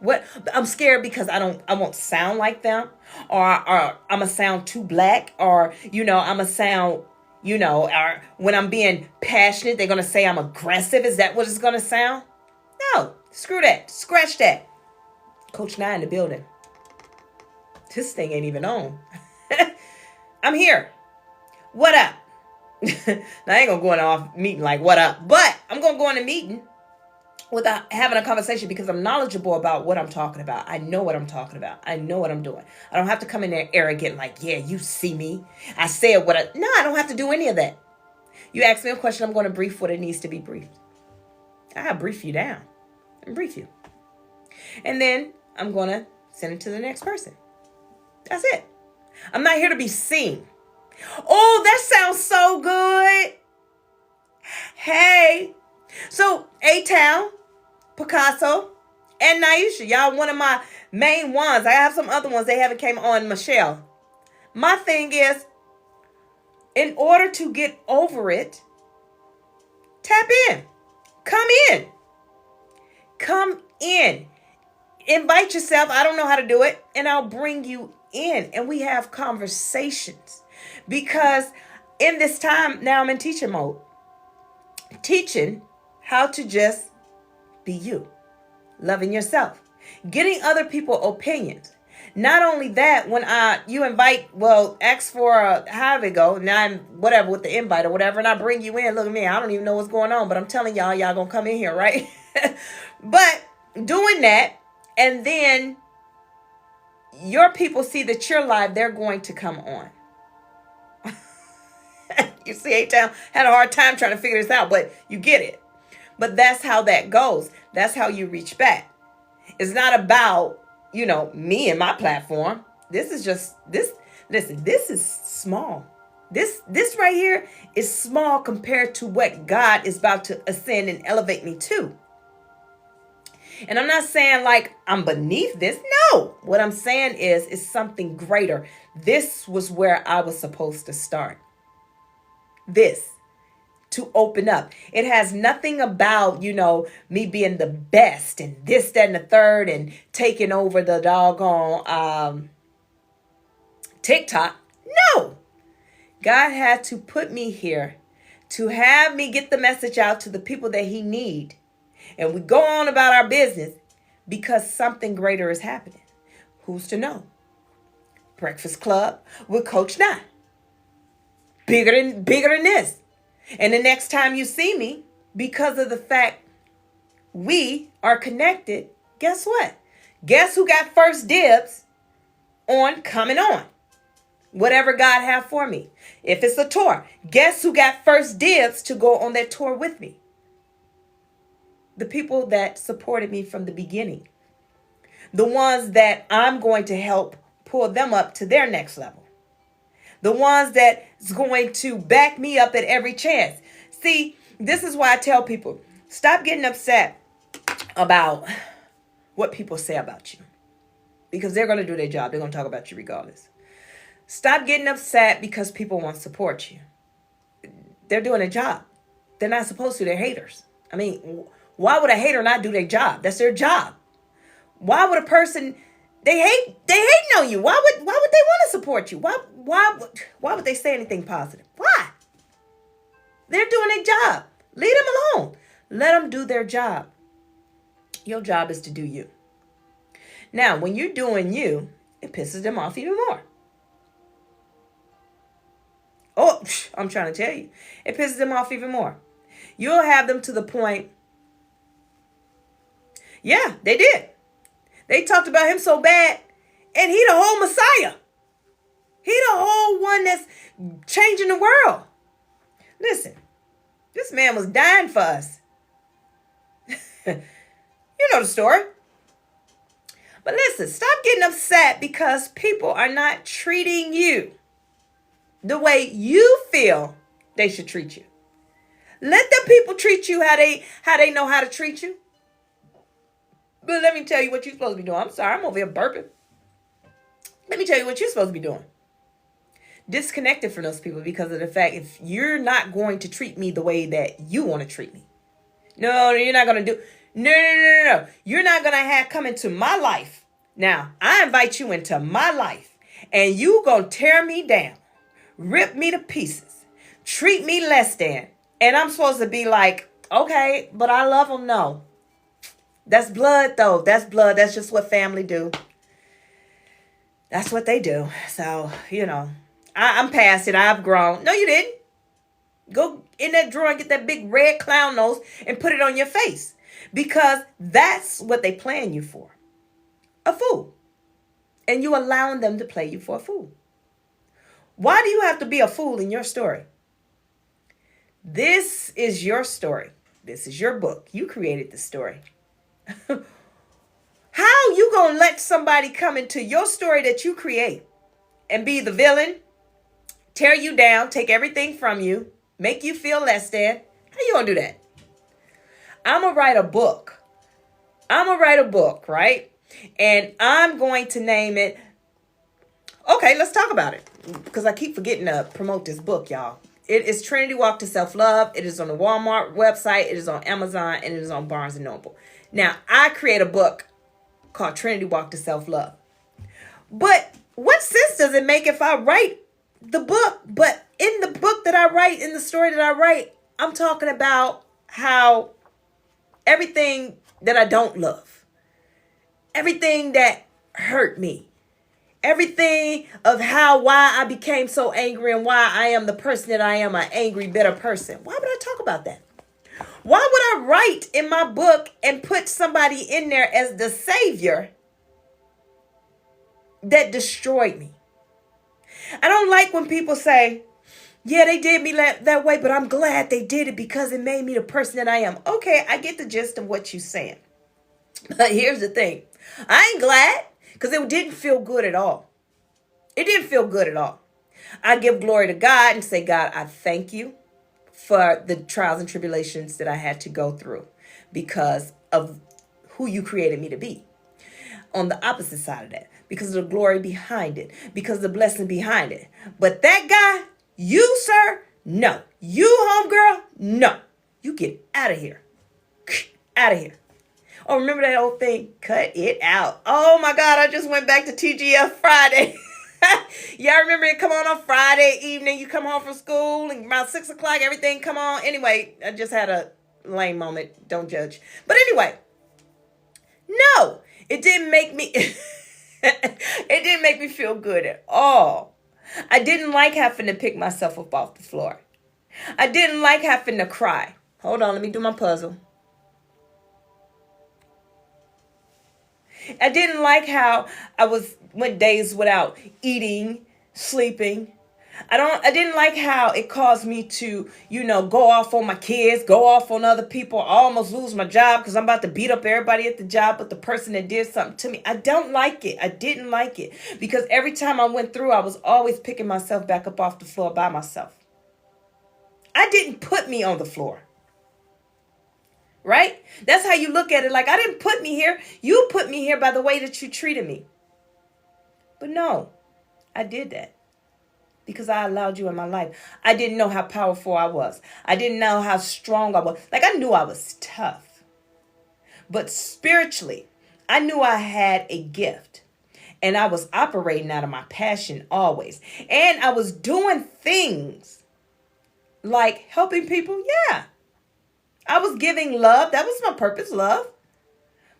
What I'm scared because I won't sound like them, or I'm gonna sound too black, or I'm gonna sound, or when I'm being passionate, they're gonna say I'm aggressive. Is that what it's gonna sound? No, screw that, scratch that. Coach Nye in the building. This thing ain't even on. I'm here. What up? Now I ain't gonna go in off meeting like what up, but I'm gonna go in a meeting without having a conversation because I'm knowledgeable about what I'm talking about. I know what I'm talking about. I know what I'm doing. I don't have to come in there arrogant like, yeah, you see me. I said what no, I don't have to do any of that. You ask me a question, I'm going to brief what it needs to be briefed. I'll brief you down and brief you. And then I'm going to send it to the next person. That's it. I'm not here to be seen. Oh, that sounds so good. Hey. So, A-Town, Picasso, and Naisha, y'all one of my main ones. I have some other ones. They haven't came on. Michelle. My thing is, in order to get over it, tap in. Come in. Come in. Invite yourself. I don't know how to do it. And I'll bring you in. And we have conversations. Because in this time, now I'm in teacher mode. Teaching how to just be you. Loving yourself. Getting other people's opinions. Not only that, when you invite, ask for how it go. Now I'm whatever with the invite or whatever, and I bring you in. Look at me. I don't even know what's going on, but I'm telling y'all gonna come in here, right? But doing that, and then your people see that you're live, they're going to come on. You see, A-Town had a hard time trying to figure this out, but you get it. But that's how that goes. That's how you reach back. It's not about, me and my platform. This is just this. Listen, this is small. This right here is small compared to what God is about to ascend and elevate me to. And I'm not saying like I'm beneath this. No, what I'm saying is something greater. This was where I was supposed to start. This. To open up. It has nothing about, me being the best and this, that, and the third and taking over the doggone TikTok. No. God had to put me here to have me get the message out to the people that he need. And we go on about our business because something greater is happening. Who's to know? Breakfast Club with Coach Nye. Bigger than this. And the next time you see me, because of the fact we are connected, guess what? Guess who got first dibs on coming on? Whatever God have for me. If it's a tour, guess who got first dibs to go on that tour with me? The people that supported me from the beginning. The ones that I'm going to help pull them up to their next level. The ones that's going to back me up at every chance. See, this is why I tell people, stop getting upset about what people say about you. Because they're going to do their job. They're going to talk about you regardless. Stop getting upset because people want to support you. They're doing a job. They're not supposed to. They're haters. I mean, why would a hater not do their job? That's their job. Why would a person... They hate on you. Why would they want to support you? Why would they say anything positive? Why? They're doing their job. Leave them alone. Let them do their job. Your job is to do you. Now, when you're doing you, it pisses them off even more. Oh, I'm trying to tell you. It pisses them off even more. You'll have them to the point. Yeah, they did. They talked about him so bad, and he the whole Messiah. He the whole one that's changing the world. Listen, this man was dying for us. You know the story. But listen, stop getting upset because people are not treating you the way you feel they should treat you. Let the people treat you how they know how to treat you. But let me tell you what you're supposed to be doing. I'm sorry, I'm over here burping. Let me tell you what you're supposed to be doing. disconnected from those people because of the fact if you're not going to treat me the way that you want to treat me. No, you're not going to do. No. You're not going to have come into my life. Now, I invite you into my life and you going to tear me down, rip me to pieces, treat me less than. And I'm supposed to be like, okay, but I love them. No, that's blood though. That's blood. That's just what family do. That's what they do. So, I'm past it. I've grown. No, you didn't. Go in that drawer and get that big red clown nose and put it on your face. Because that's what they plan you for. A fool. And you allowing them to play you for a fool. Why do you have to be a fool in your story? This is your story. This is your book. You created the story. How you gonna let somebody come into your story that you create and be the villain, tear you down, take everything from you, make you feel less than? How you gonna do that? I'm gonna write a book. Right? And I'm going to name it. Okay, let's talk about it. Because I keep forgetting to promote this book, y'all. It is Trinity Walk to Self-Love. It is on the Walmart website. It is on Amazon. And it is on Barnes & Noble. Now, I create a book called Trinity Walk to Self-Love. But what sense does it make if I write the book? But in the book that I write, in the story that I write, I'm talking about how everything that I don't love, everything that hurt me, everything of why I became so angry and why I am the person that I am, an angry, bitter person. Why would I talk about that? Why would I write in my book and put somebody in there as the savior that destroyed me? I don't like when people say, yeah, they did me that way, but I'm glad they did it because it made me the person that I am. Okay, I get the gist of what you're saying. But here's the thing. I ain't glad because it didn't feel good at all. It didn't feel good at all. I give glory to God and say, God, I thank you for the trials and tribulations that I had to go through because of who you created me to be. On the opposite side of that, because of the glory behind it, because of the blessing behind it. But that guy, you, sir, no. You, homegirl, no. You get out of here. Out of here. Oh, remember that old thing? Cut it out. Oh, my God. I just went back to TGF Friday. Y'all remember it come on Friday evening. You come home from school and about 6 o'clock, everything come on. Anyway, I just had a lame moment. Don't judge. But anyway, no, it didn't make me, it didn't make me feel good at all. I didn't like having to pick myself up off the floor. I didn't like having to cry. Hold on, let me do my puzzle. I didn't like how I went days without eating, sleeping. I didn't like how it caused me to, go off on my kids, go off on other people. I almost lose my job because I'm about to beat up everybody at the job but the person that did something to me. I don't like it. I didn't like it because every time I went through, I was always picking myself back up off the floor by myself. I didn't put me on the floor. Right? That's how you look at it. Like, I didn't put me here. You put me here by the way that you treated me. But no, I did that because I allowed you in my life. I didn't know how powerful I was. I didn't know how strong I was. Like, I knew I was tough. But spiritually, I knew I had a gift. And I was operating out of my passion always. And I was doing things like helping people. Yeah. I was giving love. That was my purpose, love.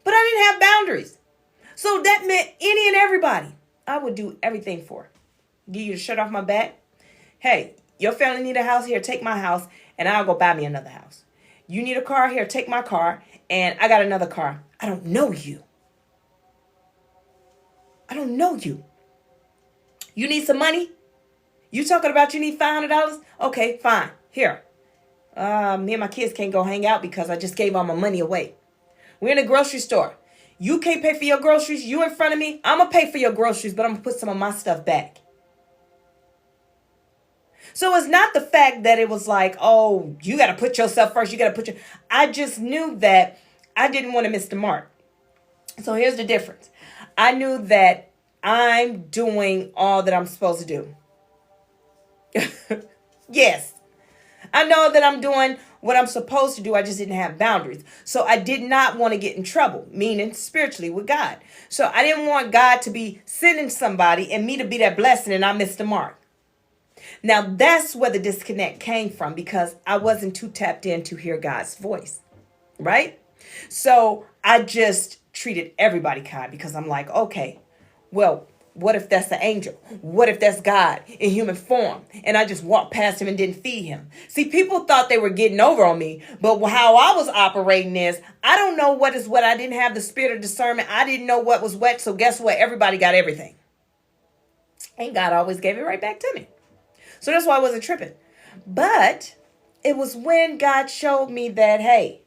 But I didn't have boundaries. So that meant any and everybody I would do everything for. Give you the shirt off my back. Hey, your family need a house? Here, take my house, and I'll go buy me another house. You need a car? Here, take my car, and I got another car. I don't know you. I don't know you. You need some money? You talking about you need $500? Okay, fine. Here. Me and my kids can't go hang out because I just gave all my money away. We're in a grocery store. You can't pay for your groceries. You in front of me. I'm going to pay for your groceries, but I'm going to put some of my stuff back. So it's not the fact that it was like, oh, you got to put yourself first. I just knew that I didn't want to miss the mark. So here's the difference. I knew that I'm doing all that I'm supposed to do. Yes. I know that I'm doing what I'm supposed to do. I just didn't have boundaries. So I did not want to get in trouble, meaning spiritually with God. So I didn't want God to be sending somebody and me to be that blessing and I missed the mark. Now that's where the disconnect came from because I wasn't too tapped in to hear God's voice, right? So I just treated everybody kind because I'm like, okay, well, what if that's the angel? What if that's God in human form? And I just walked past him and didn't feed him. See, people thought they were getting over on me, but how I was operating is, I don't know what is what. I didn't have the spirit of discernment. I didn't know what was what. So guess what? Everybody got everything. And God always gave it right back to me. So that's why I wasn't tripping. But it was when God showed me that, hey,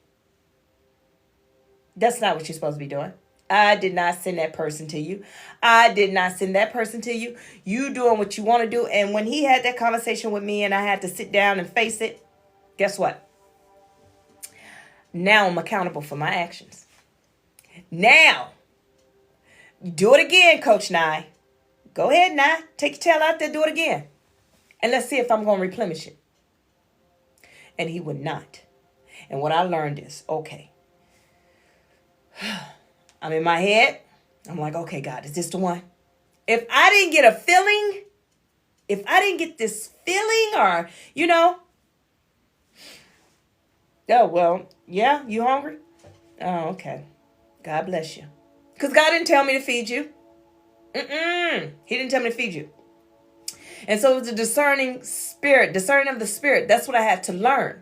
that's not what you're supposed to be doing. I did not send that person to you. I did not send that person to you. You doing what you want to do. And when he had that conversation with me and I had to sit down and face it, guess what? Now I'm accountable for my actions. Now, do it again, Coach Nye. Go ahead, Nye. Take your tail out there, do it again. And let's see if I'm going to replenish it. And he would not. And what I learned is, okay, I'm in my head. I'm like, okay, God, is this the one? If I didn't get a feeling, if I didn't get this feeling or, oh, well, yeah, you hungry? Oh, okay. God bless you. Because God didn't tell me to feed you. He didn't tell me to feed you. And so it was a discerning of the spirit. That's what I had to learn.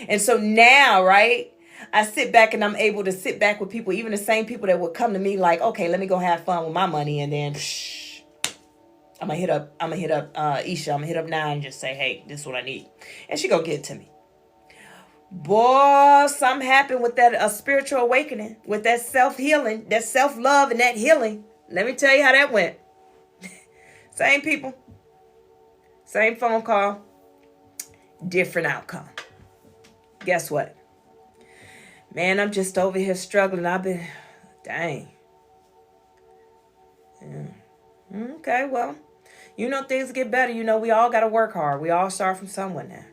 And so now, right, I sit back and I'm able to sit back with people, even the same people that would come to me like, okay, let me go have fun with my money. And then I'm gonna hit up Isha. I'm gonna hit up now and just say, hey, this is what I need. And she go get it to me. Boy, something happened with that spiritual awakening, with that self-healing, that self-love and that healing. Let me tell you how that went. Same people. Same phone call. Different outcome. Guess what? Man, I'm just over here struggling. Dang. Yeah. Okay, well, things get better. We all got to work hard. We all start from somewhere now.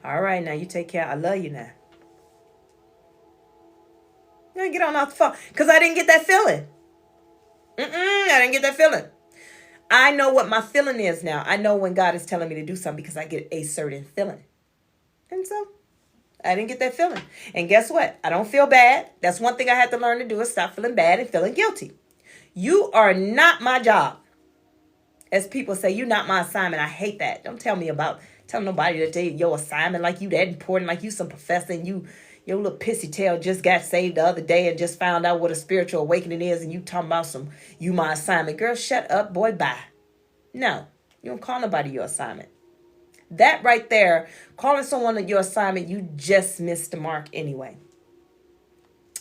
All right, now you take care. I love you now. I'm going to get on off the phone because I didn't get that feeling. I didn't get that feeling. I know what my feeling is now. I know when God is telling me to do something because I get a certain feeling. And so I didn't get that feeling. And guess what? I don't feel bad. That's one thing I had to learn to do is stop feeling bad and feeling guilty. You are not my job. As people say, you're not my assignment. I hate that. Don't tell nobody that your assignment like you that important, like you some professor and your little pissy tail just got saved the other day and just found out what a spiritual awakening is and you talking about you my assignment. Girl, shut up, boy, bye. No, you don't call nobody your assignment. That right there, calling someone your assignment, you just missed the mark anyway.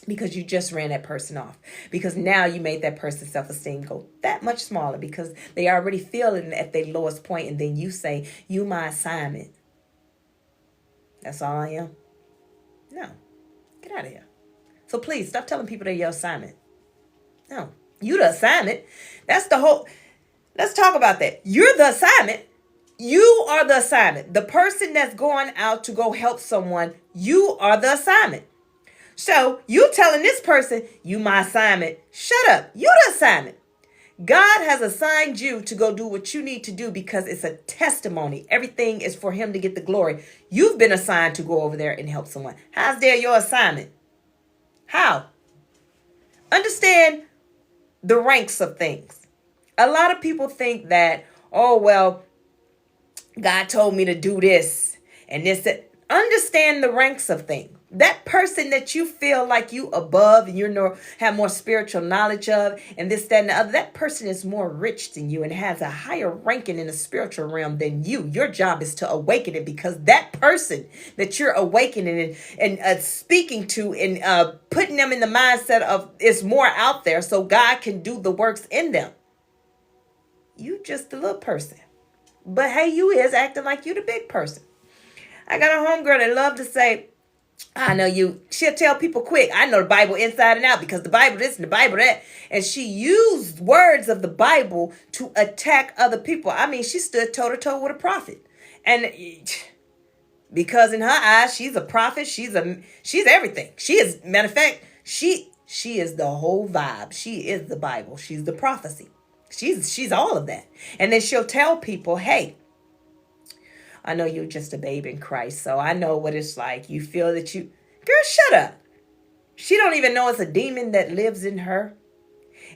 Because you just ran that person off. Because now you made that person's self-esteem go that much smaller because they already feeling at their lowest point and then you say, you my assignment. That's all I am. No. Get out of here. So please stop telling people they're your assignment. No. You the assignment. That's the whole. Let's talk about that. You're the assignment. You are the assignment. The person that's going out to go help someone, you are the assignment. So you telling this person, you my assignment. Shut up. You the assignment. God has assigned you to go do what you need to do because it's a testimony. Everything is for him to get the glory. You've been assigned to go over there and help someone. How's there your assignment? How? Understand the ranks of things. A lot of people think that, oh, well, God told me to do this and this, that. Understand the ranks of things. That person that you feel like you above and have more spiritual knowledge of and this, that, and the other, that person is more rich than you and has a higher ranking in the spiritual realm than you. Your job is to awaken it because that person that you're awakening and speaking to and putting them in the mindset of is more out there so God can do the works in them. You just the little person. But hey, you is acting like you the big person. I got a homegirl that love to say, I know you. She'll tell people quick, I know the Bible inside and out because the Bible this and the Bible that. And she used words of the Bible to attack other people. I mean, she stood toe to toe with a prophet. And because in her eyes, she's a prophet. She's everything. She is, matter of fact, she is the whole vibe. She is the Bible. She's the prophecy. She's all of that. And then she'll tell people, hey, I know you're just a babe in Christ, so I know what it's like. You feel that you, girl, shut up. She don't even know it's a demon that lives in her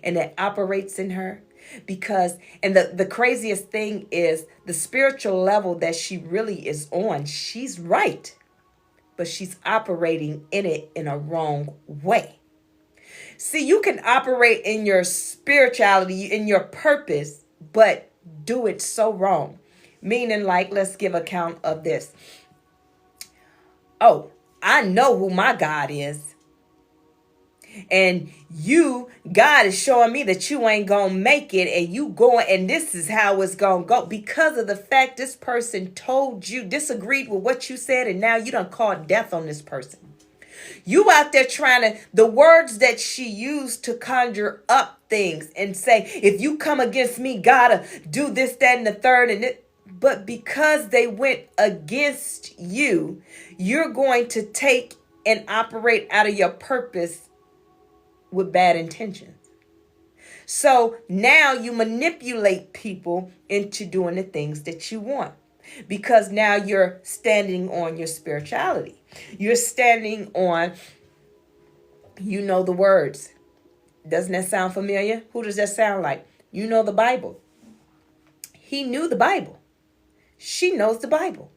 and that operates in her. Because, and the craziest thing is the spiritual level that she really is on, she's right, but she's operating in it in a wrong way. See, you can operate in your spirituality, in your purpose, but do it so wrong. Meaning, like, let's give account of this. Oh, I know who my God is. And God is showing me that you ain't gonna make it, and you going, and this is how it's gonna go, because of the fact this person told you, disagreed with what you said, and now you done called death on this person. You out there trying to, the words that she used to conjure up things and say, if you come against me, gotta do this, that, and the third, and it. But because they went against you, you're going to take and operate out of your purpose with bad intentions. So now you manipulate people into doing the things that you want, because now you're standing on your spirituality. You're standing on, you know, the words. Doesn't that sound familiar? Who does that sound like? You know the Bible. He knew the Bible. She knows the Bible.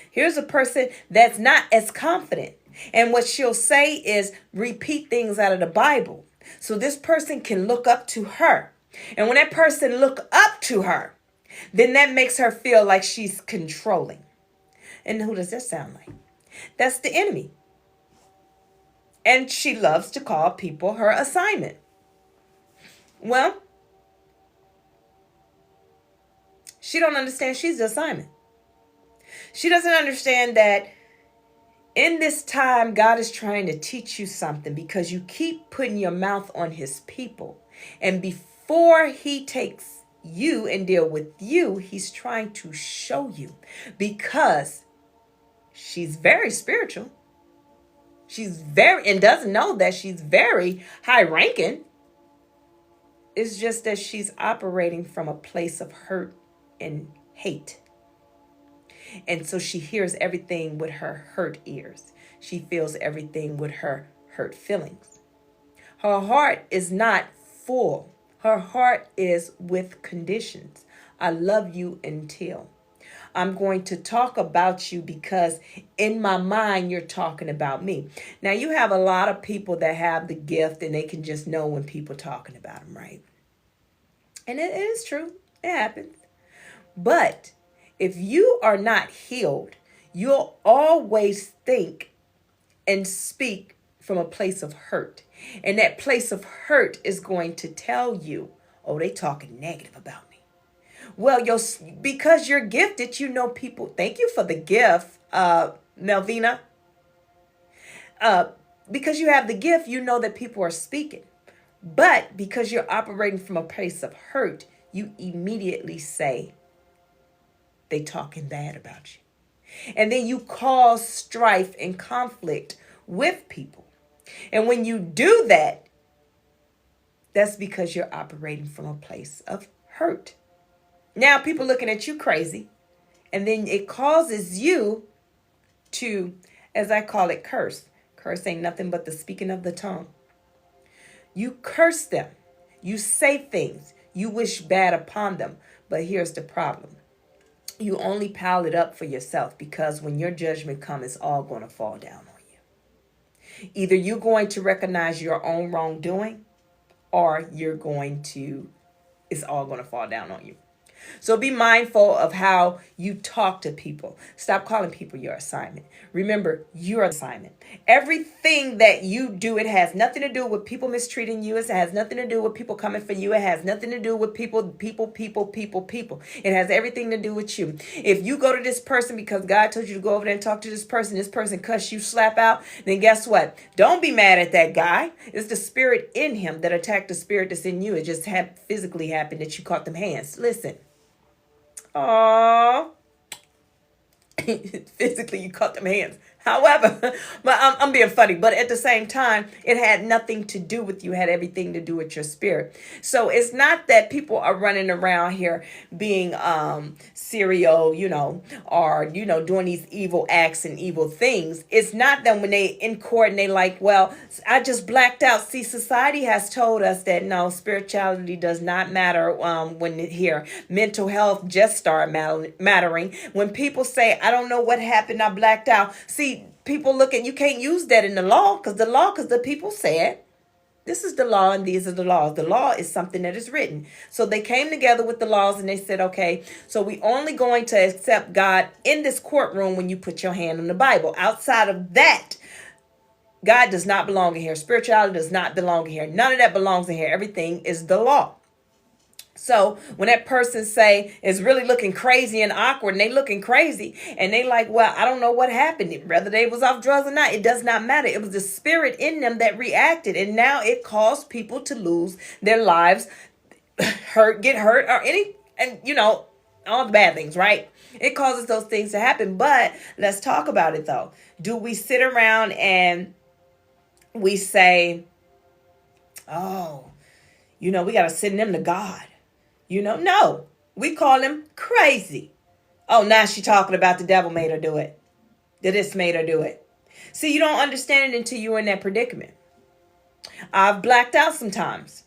Here's a person that's not as confident. And what she'll say is repeat things out of the Bible. So this person can look up to her. And when that person look up to her, then that makes her feel like she's controlling. And who does that sound like? That's the enemy. And she loves to call people her assignment. Well, she don't understand she's the assignment. She doesn't understand that in this time, God is trying to teach you something, because you keep putting your mouth on his people. And before he takes you and deal with you, he's trying to show you, because she's very spiritual. She's very, and doesn't know that she's very high ranking. It's just that she's operating from a place of hurt and hate. And so she hears everything with her hurt ears. She feels everything with her hurt feelings. Her heart is not full. Her heart is with conditions. I love you until. I'm going to talk about you because in my mind, you're talking about me. Now, you have a lot of people that have the gift and they can just know when people are talking about them, right? And it is true. It happens. But if you are not healed, you'll always think and speak from a place of hurt. And that place of hurt is going to tell you, oh, they talking negative about me. Well, because you're gifted, you know people. Thank you for the gift, Melvina. Because you have the gift, you know that people are speaking. But because you're operating from a place of hurt, you immediately say, they talking bad about you. And then you cause strife and conflict with people. And when you do that, that's because you're operating from a place of hurt. Now people looking at you crazy. And then it causes you to, as I call it, curse. Curse ain't nothing but the speaking of the tongue. You curse them. You say things. You wish bad upon them. But here's the problem. You only pile it up for yourself, because when your judgment comes, it's all going to fall down on you. Either you're going to recognize your own wrongdoing, or it's all going to fall down on you. So be mindful of how you talk to people. Stop calling people your assignment. Remember, your assignment. Everything that you do, it has nothing to do with people mistreating you. It has nothing to do with people coming for you. It has nothing to do with people. It has everything to do with you. If you go to this person because God told you to go over there and talk to this person cuss you slap out, then guess what? Don't be mad at that guy. It's the spirit in him that attacked the spirit that's in you. It just physically happened that you caught them hands. Listen. Aww. Physically, you caught them hands. However, but I'm being funny. But at the same time, it had nothing to do with you. It had everything to do with your spirit. So it's not that people are running around here being serial, or, doing these evil acts and evil things. It's not that when they in court and they like, well, I just blacked out. See, society has told us that no, spirituality does not matter when here. Mental health just started mattering. When people say, I don't know what happened, I blacked out. See, people look at, you can't use that in the law because the people said, this is the law and these are the laws. The law is something that is written. So they came together with the laws and they said, okay, so we only going to accept God in this courtroom when you put your hand on the Bible. Outside of that, God does not belong in here. Spirituality does not belong in here. None of that belongs in here. Everything is the law. So when that person say is really looking crazy and awkward and they looking crazy and they like, well, I don't know what happened, whether they was off drugs or not, it does not matter. It was the spirit in them that reacted. And now it caused people to lose their lives, get hurt or all the bad things, right? It causes those things to happen. But let's talk about it though. Do we sit around and we say, oh, we got to send them to God? No, we call him crazy. Oh, now she talking about the devil made her do it. This made her do it. See, you don't understand it until you're in that predicament. I've blacked out sometimes.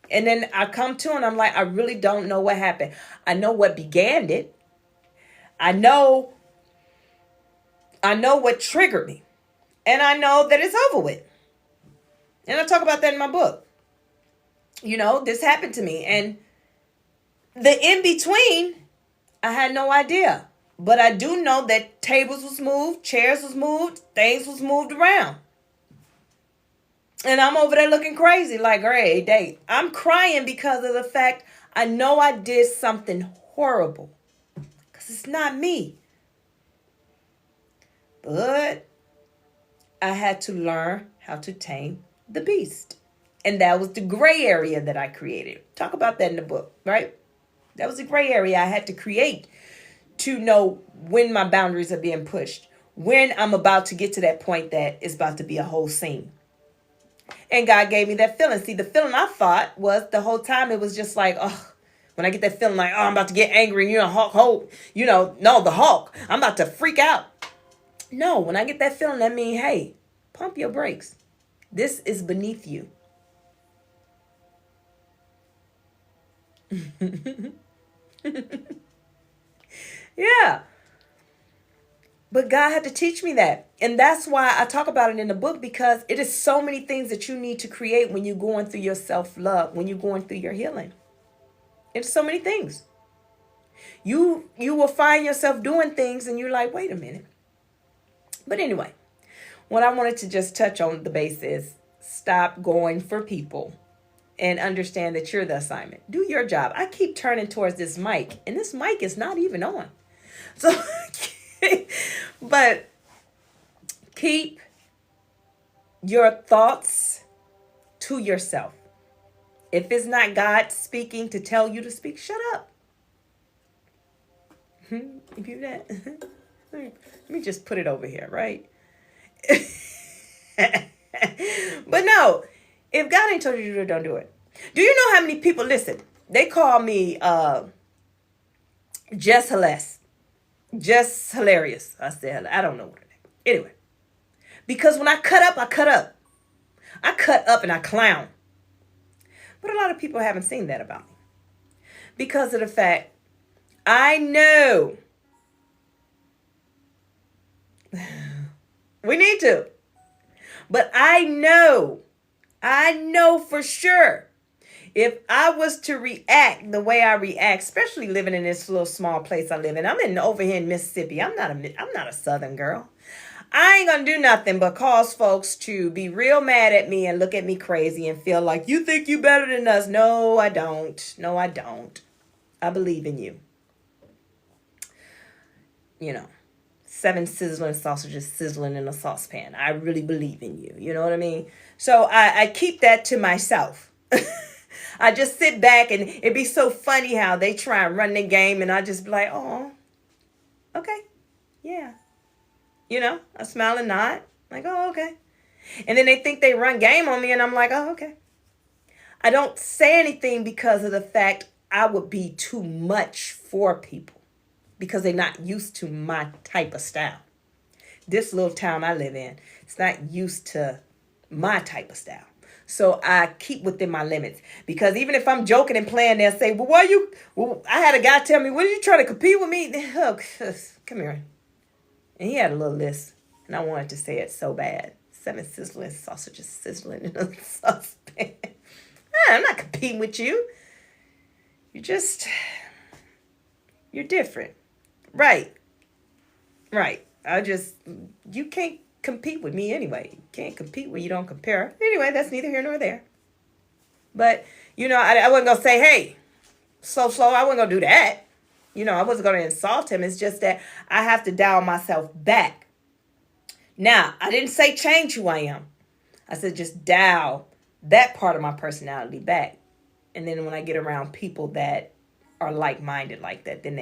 And then I come to and I'm like, I really don't know what happened. I know what began it. I know what triggered me. And I know that it's over with. And I talk about that in my book. This happened to me. And the in-between, I had no idea. But I do know that tables was moved, chairs was moved, things was moved around. And I'm over there looking crazy like, great day. I'm crying because of the fact I know I did something horrible. Because it's not me. But I had to learn how to tame the beast. And that was the gray area that I created. Talk about that in the book, right? That was a gray area I had to create to know when my boundaries are being pushed, when I'm about to get to that point that it's about to be a whole scene. And God gave me that feeling. See, the feeling I thought was the whole time it was just like, oh, when I get that feeling like, oh, I'm about to get angry, the Hulk, I'm about to freak out. No, when I get that feeling, that means, hey, pump your brakes. This is beneath you. Yeah. But God had to teach me that. And that's why I talk about it in the book, because it is so many things that you need to create when you're going through your self-love, when you're going through your healing. It's so many things. You will find yourself doing things and you're like, wait a minute. But anyway, what I wanted to just touch on the base is stop going for people and understand that you're the assignment. Do your job. I keep turning towards this mic and this mic is not even on. So, but keep your thoughts to yourself. If it's not God speaking to tell you to speak, shut up. You do that? Let me just put it over here, right? But no, if God ain't told you to do it, don't do it. Do you know how many people, listen, they call me Just hilarious. I said, I don't know what it is. Anyway, because when I cut up, I cut up. I cut up and I clown. But a lot of people haven't seen that about me. Because of the fact, I know we need to. But I know for sure, If I was to react the way I react, especially living in this little small place I live in, I'm in over here in Mississippi. I'm not a Southern girl. I ain't gonna do nothing but cause folks to be real mad at me and look at me crazy and feel like you think you better than us. No, I don't. No, I don't. I believe in you. You know, 7 sizzling sausages sizzling in a saucepan. I really believe in you. You know what I mean? So I keep that to myself. I just sit back and it'd be so funny how they try and run the game and I just be like, oh, okay, yeah. You know, I smile and nod. Like, oh, okay. And then they think they run game on me and I'm like, oh, okay. I don't say anything because of the fact I would be too much for people because they're not used to my type of style. This little town I live in, it's not used to my type of style. So I keep within my limits because even if I'm joking and playing, they'll say, I had a guy tell me, what are you trying to compete with me? Oh, come here. And he had a little list and I wanted to say it so bad. 7 sizzling sausages sizzling in a saucepan. I'm not competing with you. You're different. Right. You can't compete with me anyway. You can't compete when you don't compare. Anyway, that's neither here nor there. But, I wasn't going to say, hey, slow. I wasn't going to do that. I wasn't going to insult him. It's just that I have to dial myself back. Now, I didn't say change who I am. I said just dial that part of my personality back. And then when I get around people that are like-minded like that, then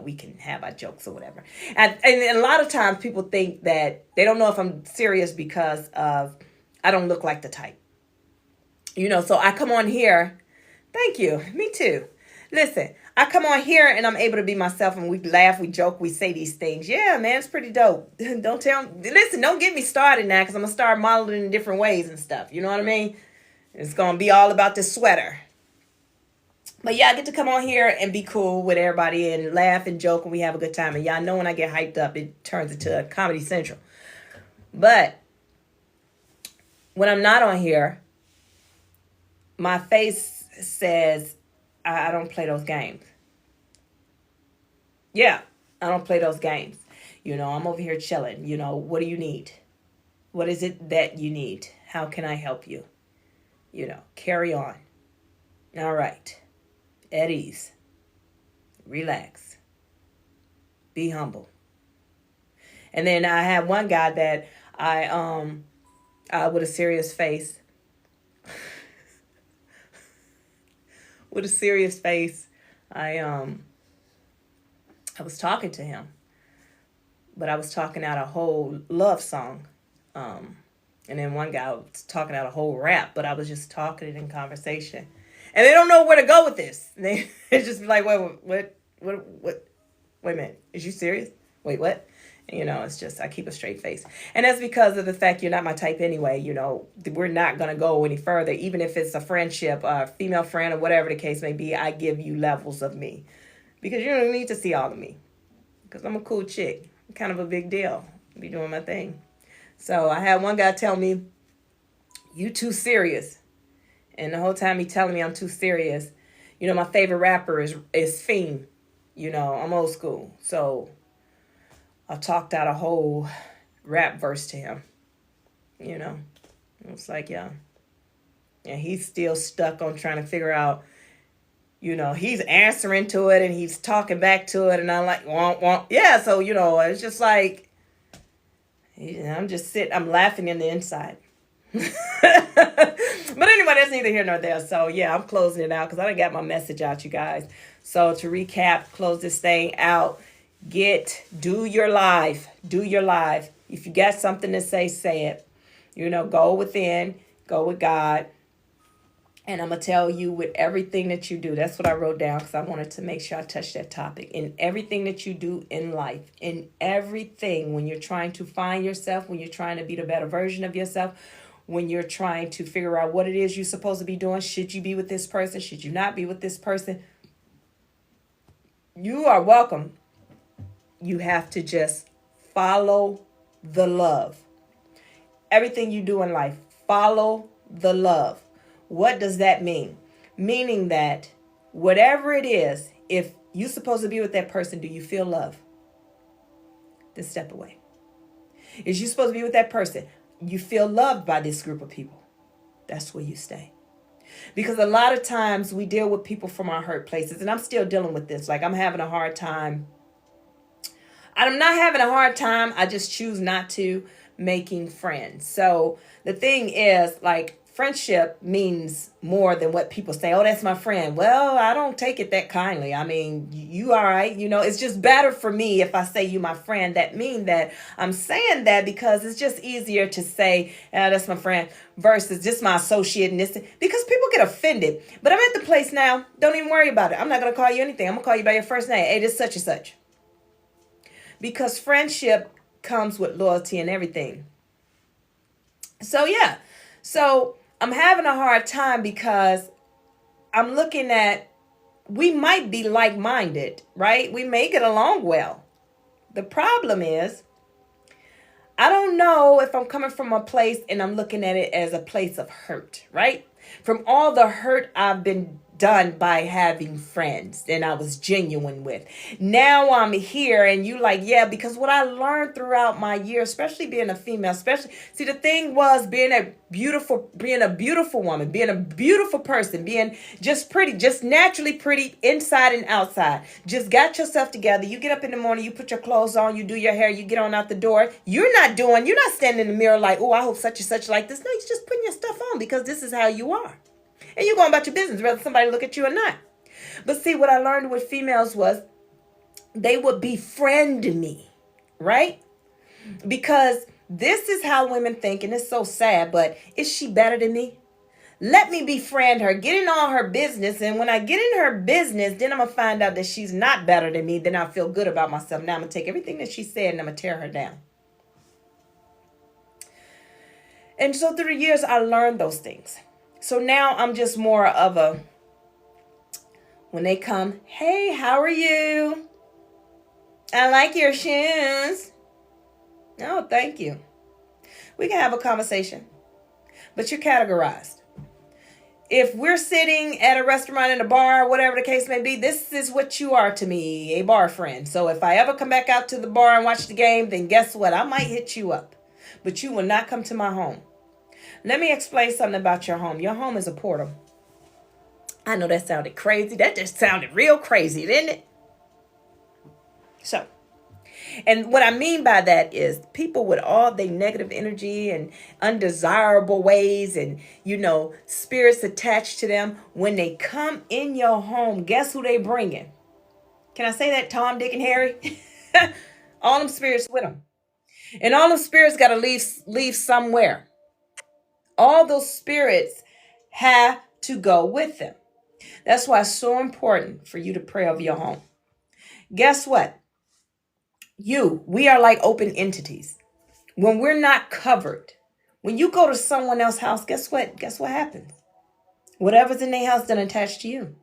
we can have our jokes or whatever. And a lot of times people think that they don't know if I'm serious because of I don't look like the type. So I come on here. Thank you. Me too. Listen, I come on here and I'm able to be myself and we laugh, we joke, we say these things. Yeah, man, it's pretty dope. Don't get me started now because I'm going to start modeling in different ways and stuff. You know what I mean? It's going to be all about this sweater. But yeah, I get to come on here and be cool with everybody and laugh and joke and we have a good time. And y'all know when I get hyped up, it turns into a Comedy Central. But when I'm not on here, my face says, I don't play those games. Yeah, I don't play those games. I'm over here chilling. What do you need? What is it that you need? How can I help you? Carry on. All right. At ease. Relax. Be humble. And then I had one guy that I with a serious face. With a serious face, I was talking to him, but I was talking out a whole love song. And then one guy was talking out a whole rap, but I was just talking it in conversation. And they don't know where to go with this. They just be like, wait a minute. Is you serious? Wait, what? And, it's just, I keep a straight face. And that's because of the fact you're not my type anyway. We're not going to go any further. Even if it's a friendship, a female friend or whatever the case may be, I give you levels of me. Because you don't need to see all of me. Because I'm a cool chick. I'm kind of a big deal. I be doing my thing. So I had one guy tell me, you too serious. And the whole time he telling me I'm too serious, my favorite rapper is Fiend. I'm old school. So I talked out a whole rap verse to him. It's like, yeah. And he's still stuck on trying to figure out, he's answering to it and he's talking back to it. And I'm like, womp. Yeah, so, it's just like, I'm just sitting, I'm laughing in the inside. But anyway, that's neither here nor there. So yeah, I'm closing it out because I done got my message out, you guys. So to recap, close this thing out. Do your live. If you got something to say it. Go within, go with God. And I'm going to tell you with everything that you do. That's what I wrote down because I wanted to make sure I touched that topic. In everything that you do in life, in everything, when you're trying to find yourself, when you're trying to be the better version of yourself, when you're trying to figure out what it is you're supposed to be doing, should you be with this person? Should you not be with this person? You are welcome. You have to just follow the love. Everything you do in life, follow the love. What does that mean? Meaning that whatever it is, if you're supposed to be with that person, do you feel love? Then step away. If you're supposed to be with that person, you feel loved by this group of people, that's where you stay. Because a lot of times we deal with people from our hurt places, and I'm still dealing with this. Like, I'm having a hard time. I'm not having a hard time. I just choose not to making friends. So the thing is, like, friendship means more than what people say. Oh, that's my friend. Well, I don't take it that kindly. I mean, you all right. It's just better for me if I say you my friend. That mean that I'm saying that because it's just easier to say, that's my friend versus just my associate in this. Because people get offended. But I'm at the place now. Don't even worry about it. I'm not going to call you anything. I'm going to call you by your first name. Hey, this such and such. Because friendship comes with loyalty and everything. So, yeah. So I'm having a hard time because I'm looking at, we might be like-minded, right? We may get along well. The problem is, I don't know if I'm coming from a place and I'm looking at it as a place of hurt, right? From all the hurt I've been done by having friends and I was genuine with. Now I'm here and you like, yeah, because what I learned throughout my year, especially being a female, see, the thing was being a beautiful woman, being a beautiful person, being just pretty, just naturally pretty inside and outside. Just got yourself together. You get up in the morning, you put your clothes on, you do your hair, you get on out the door. You're not standing in the mirror like, oh, I hope such and such like this. No, you're just putting your stuff on because this is how you are. And you're going about your business, whether somebody look at you or not. But see, what I learned with females was they would befriend me, right? Because this is how women think, and it's so sad, but is she better than me? Let me befriend her, get in all her business, and when I get in her business, then I'm going to find out that she's not better than me, then I feel good about myself. Now I'm going to take everything that she said and I'm going to tear her down. And so through the years, I learned those things. So now I'm just more of a, when they come, hey, how are you? I like your shoes. Oh, thank you. We can have a conversation, but you're categorized. If we're sitting at a restaurant, in a bar, whatever the case may be, this is what you are to me, a bar friend. So if I ever come back out to the bar and watch the game, then guess what? I might hit you up, but you will not come to my home. Let me explain something about your home. Your home is a portal. I know that sounded crazy. That just sounded real crazy, didn't it? So, and what I mean by that is people with all their negative energy and undesirable ways and, spirits attached to them, when they come in your home, guess who they bringing? Can I say that? Tom, Dick, and Harry? All them spirits with them. And all them spirits got to leave somewhere. All those spirits have to go with them. That's why it's so important for you to pray over your home. Guess what? We are like open entities. When we're not covered, when you go to someone else's house, guess what? Guess what happens? Whatever's in their house doesn't attach to you.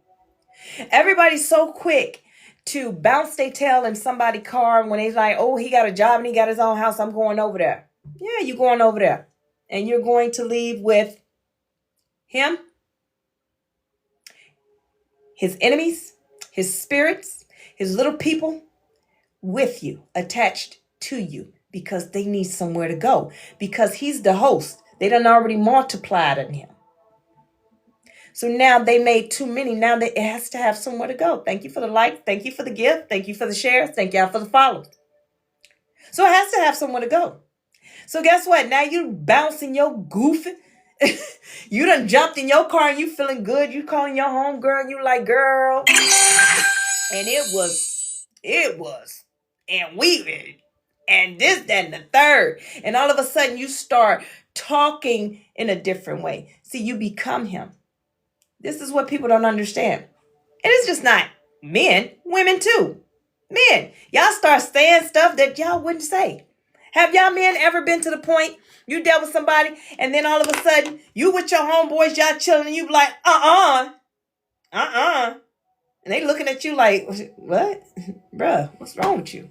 Everybody's so quick to bounce their tail in somebody's car when they're like, oh, he got a job and he got his own house. I'm going over there. Yeah, you're going over there. And you're going to leave with him, his enemies, his spirits, his little people with you, attached to you, because they need somewhere to go. Because he's the host. They done already multiplied in him. So now they made too many. Now it has to have somewhere to go. Thank you for the like. Thank you for the gift. Thank you for the shares. Thank y'all for the follows. So it has to have somewhere to go. So guess what? Now you bouncing your goofy. You done jumped in your car and you feeling good. You calling your home girl and you like, girl. And it was, and and this, that, and the third. And all of a sudden you start talking in a different way. See, you become him. This is what people don't understand. And it's just not men, women too. Men, y'all start saying stuff that y'all wouldn't say. Have y'all men ever been to the point you dealt with somebody and then all of a sudden you with your homeboys, y'all chilling and you be like, and they looking at you like, what? Bruh, what's wrong with you?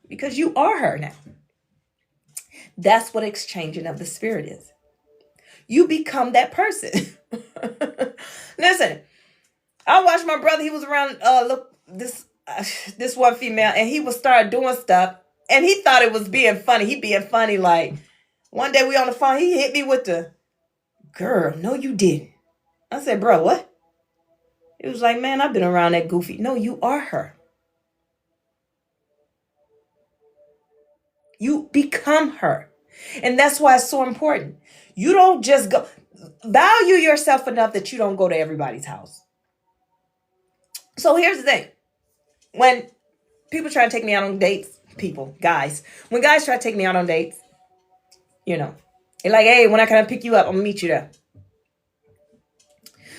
Because you are her now. That's what exchanging of the spirit is. You become that person. Listen, I watched my brother. He was around this one female, and he would start doing stuff, and he thought it was being funny. He being funny like one day we on the phone. He hit me with the girl. No, you didn't. I said, bro, what? It was like, man, I've been around that goofy. No, you are her. You become her. And that's why it's so important. You don't just go, value yourself enough that you don't go to everybody's house. So here's the thing. When people try to take me out on dates, guys, when guys try to take me out on dates, they're like, hey, when I can pick you up, I'm gonna meet you there.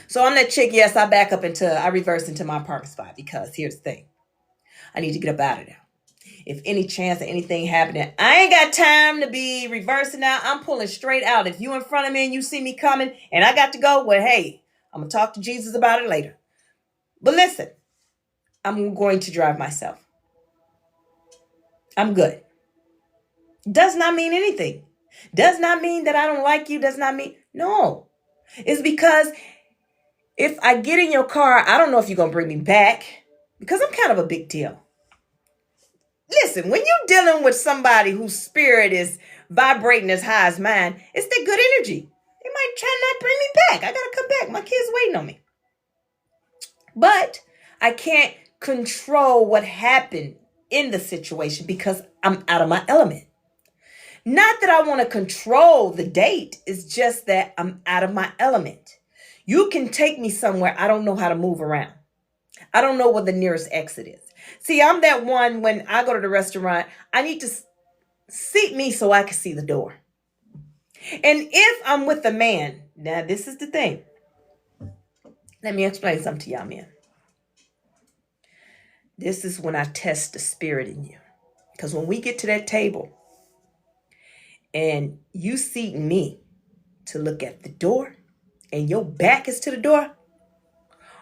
So I'm that chick, yes, I reverse into my apartment spot because here's the thing. I need to get up out of there. If any chance of anything happening, I ain't got time to be reversing out. I'm pulling straight out. If you in front of me and you see me coming and I got to go, well, hey, I'm going to talk to Jesus about it later. But listen, I'm going to drive myself. I'm good. Does not mean anything. Does not mean that I don't like you. Does not mean, no. It's because if I get in your car, I don't know if you're going to bring me back because I'm kind of a big deal. Listen, when you're dealing with somebody whose spirit is vibrating as high as mine, it's the good energy. They might try not bring me back. I got to come back. My kid's waiting on me. But I can't control what happened in the situation because I'm out of my element. Not that I want to control the date. It's just that I'm out of my element. You can take me somewhere. I don't know how to move around. I don't know where the nearest exit is. See, I'm that one when I go to the restaurant, I need to seat me so I can see the door. And if I'm with a man, now this is the thing. Let me explain something to y'all, men. This is when I test the spirit in you. Because when we get to that table and you seat me to look at the door and your back is to the door,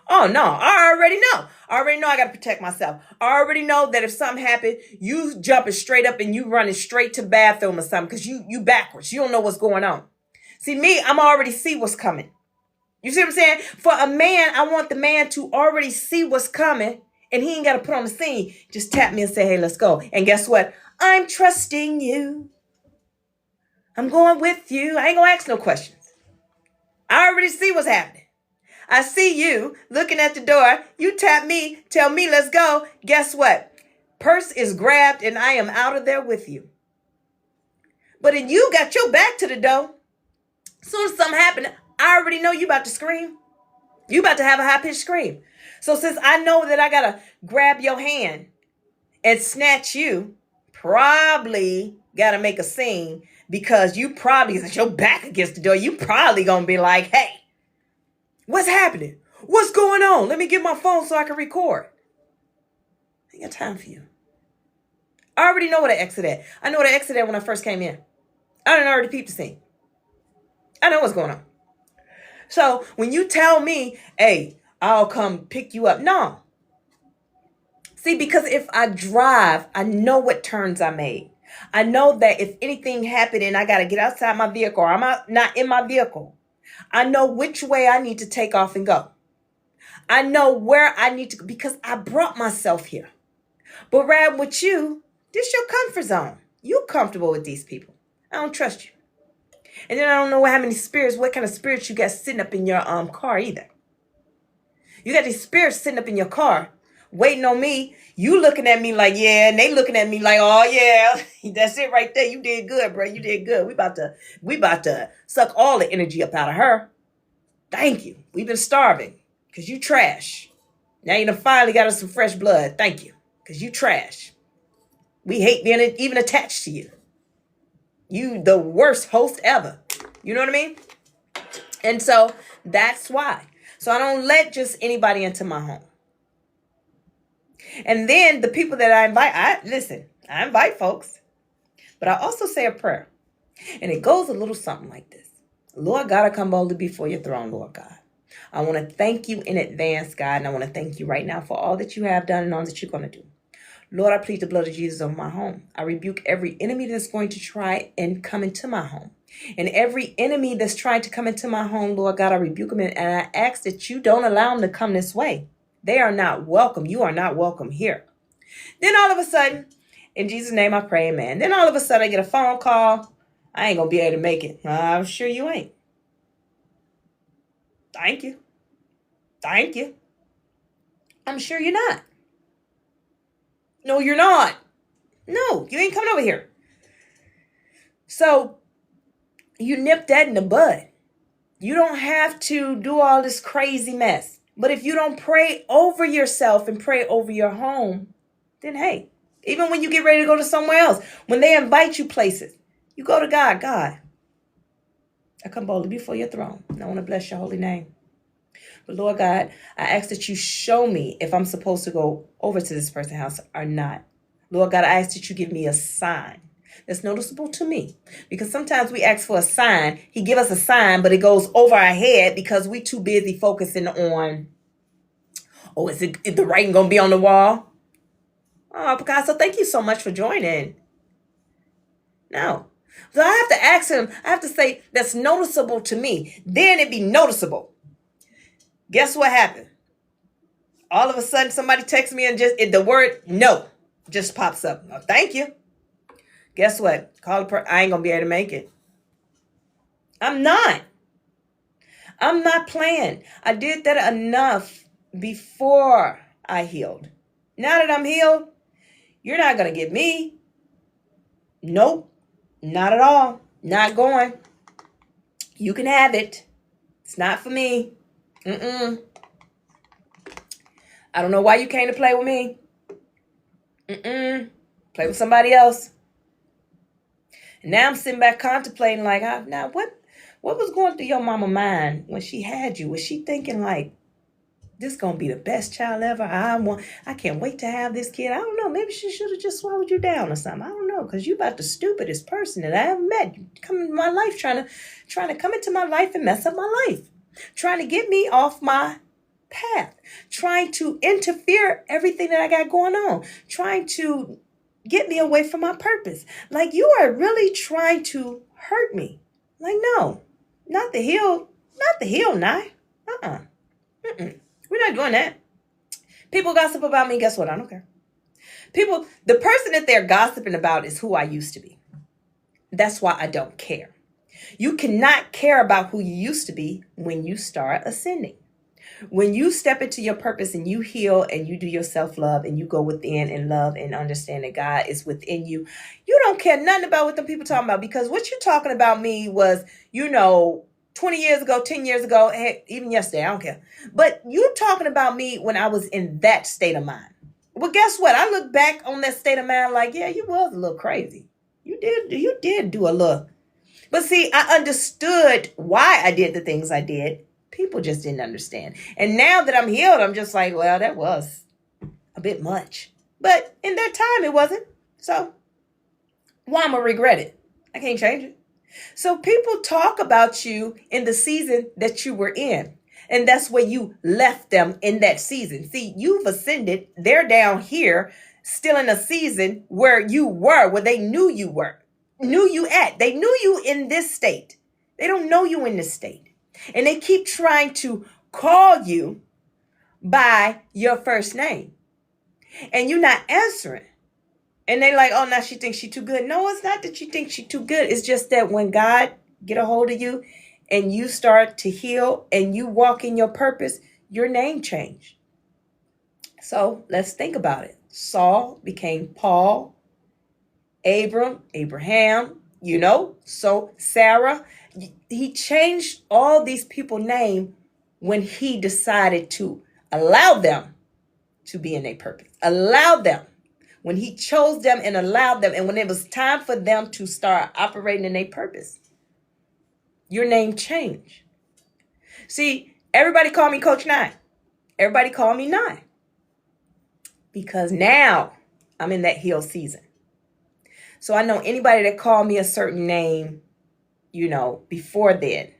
oh, no, I already know. I already know I got to protect myself. I already know that if something happened, you jumping straight up and you running straight to bathroom or something because you backwards. You don't know what's going on. See, me, I'm already see what's coming. You see what I'm saying? For a man, I want the man to already see what's coming and he ain't got to put on the scene. Just tap me and say, hey, let's go. And guess what? I'm trusting you. I'm going with you. I ain't going to ask no questions. I already see what's happening. I see you looking at the door. You tap me, tell me, let's go. Guess what? Purse is grabbed and I am out of there with you. But if you got your back to the door, as soon as something happened, I already know you about to scream. You about to have a high-pitched scream. So since I know that I got to grab your hand and snatch you, probably got to make a scene because you probably, since your back against the door, you probably going to be like, hey, what's happening? What's going on? Let me get my phone so I can record. I ain't got time for you. I already know where to exit at. I know where to exit at when I first came in. I done already peeped the scene. I know what's going on. So when you tell me, hey, I'll come pick you up. No. See, because if I drive, I know what turns I made. I know that if anything happened and I got to get outside my vehicle or not in my vehicle, I know which way I need to take off and go. I know where I need to go because I brought myself here. But riding with you, this your comfort zone. You're comfortable with these people. I don't trust you. And then I don't know what kind of spirits you got sitting up in your car either. You got these spirits sitting up in your car, waiting on me. You looking at me like, yeah, and they looking at me like, oh yeah, that's it right there. You did good, bro. You did good. We about to suck all the energy up out of her. Thank you. We've been starving because you trash. Now you done finally got us some fresh blood. Thank you. Because you trash. We hate being even attached to you. You the worst host ever. You know what I mean? And so that's why. So I don't let just anybody into my home. And then the people that I invite, I invite folks. But I also say a prayer. And it goes a little something like this. Lord God, I come boldly before your throne, Lord God. I want to thank you in advance, God. And I want to thank you right now for all that you have done and all that you're going to do. Lord, I plead the blood of Jesus over my home. I rebuke every enemy that's going to try and come into my home. And every enemy that's trying to come into my home, Lord God, I rebuke them, and I ask that you don't allow them to come this way. They are not welcome. You are not welcome here. Then all of a sudden, in Jesus' name I pray, amen. Then all of a sudden I get a phone call. I ain't going to be able to make it. I'm sure you ain't. Thank you. Thank you. I'm sure you're not. No, you're not. No, you ain't coming over here. So you nip that in the bud. You don't have to do all this crazy mess. But if you don't pray over yourself and pray over your home, then hey, even when you get ready to go to somewhere else, when they invite you places, you go to God. God, I come boldly before your throne, and I want to bless your holy name. But Lord God, I ask that you show me if I'm supposed to go over to this person's house or not. Lord God, I ask that you give me a sign that's noticeable to me. Because sometimes we ask for a sign. He give us a sign, but it goes over our head because we too busy focusing on, is the writing going to be on the wall? Oh, Picasso, thank you so much for joining. No. So I have to ask him, I have to say, that's noticeable to me. Then it be noticeable. Guess what happened? All of a sudden, somebody texts me and the word no just pops up. Oh, thank you. Guess what? I ain't going to be able to make it. I'm not playing. I did that enough before I healed. Now that I'm healed, you're not going to get me. Nope. Not at all. Not going. You can have it. It's not for me. I don't know why you came to play with me. Play with somebody else. And now I'm sitting back contemplating like, now what was going through your mama mind when she had you? Was she thinking like, this is going to be the best child ever? I can't wait to have this kid. I don't know. Maybe she should have just swallowed you down or something. I don't know. Because you about the stupidest person that I ever met. You come into my life trying to come into my life and mess up my life. Trying to get me off my path. Trying to interfere everything that I got going on. Trying to get me away from my purpose. Like, you are really trying to hurt me. Like, no. Not the heel. Not the heel, nah. We're not doing that. People gossip about me. Guess what? I don't care. The person that they're gossiping about is who I used to be. That's why I don't care. You cannot care about who you used to be when you start ascending. When you step into your purpose and you heal and you do your self-love and you go within and love and understand that God is within you, you don't care nothing about what the people talking about, because what you're talking about me was, 20 years ago, 10 years ago, heck, even yesterday, I don't care. But you talking about me when I was in that state of mind. Well, guess what? I look back on that state of mind like, yeah, you was a little crazy. You did do a little. But see, I understood why I did the things I did. People just didn't understand. And now that I'm healed, I'm just like, well, that was a bit much. But in that time, it wasn't. So why am I regret it? I can't change it. So people talk about you in the season that you were in. And that's where you left them in that season. See, you've ascended. They're down here still in a season where you were, where they knew you were, knew you at. They knew you in this state. They don't know you in this state. And they keep trying to call you by your first name. And you're not answering. And they like, oh, now she thinks she's too good. No, it's not that you think she's too good. It's just that when God get a hold of you and you start to heal and you walk in your purpose, your name changed. So let's think about it. Saul became Paul, Abraham, so Sarah. He changed all these people's name when he decided to allow them to be in their purpose. Allow them. When he chose them and allowed them, and when it was time for them to start operating in their purpose, your name changed. See, everybody call me Coach Nine. Everybody call me Nine. Because now I'm in that heal season. So I know anybody that called me a certain name, before then,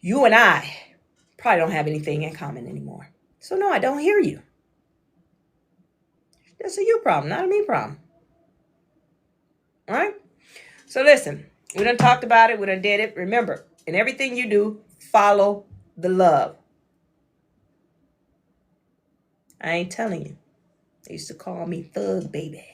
you and I probably don't have anything in common anymore. So no, I don't hear you. That's a you problem, not a me problem. All right? So listen, we done talked about it. We done did it. Remember, in everything you do, follow the love. I ain't telling you. They used to call me Thug Baby.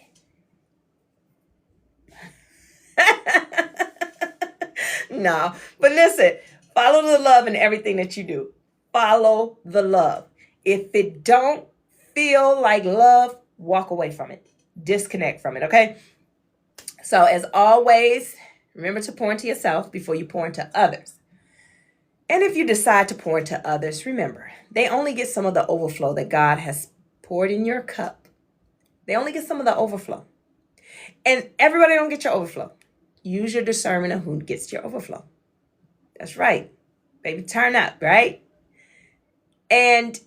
No, but listen, follow the love in everything that you do. Follow the love. If it don't feel like love, walk away from it. Disconnect from it, okay? So as always, remember to pour into yourself before you pour into others. And if you decide to pour into others, remember, they only get some of the overflow that God has poured in your cup. They only get some of the overflow. And everybody don't get your overflow. Use your discernment of who gets your overflow. That's right. Baby, turn up, right? And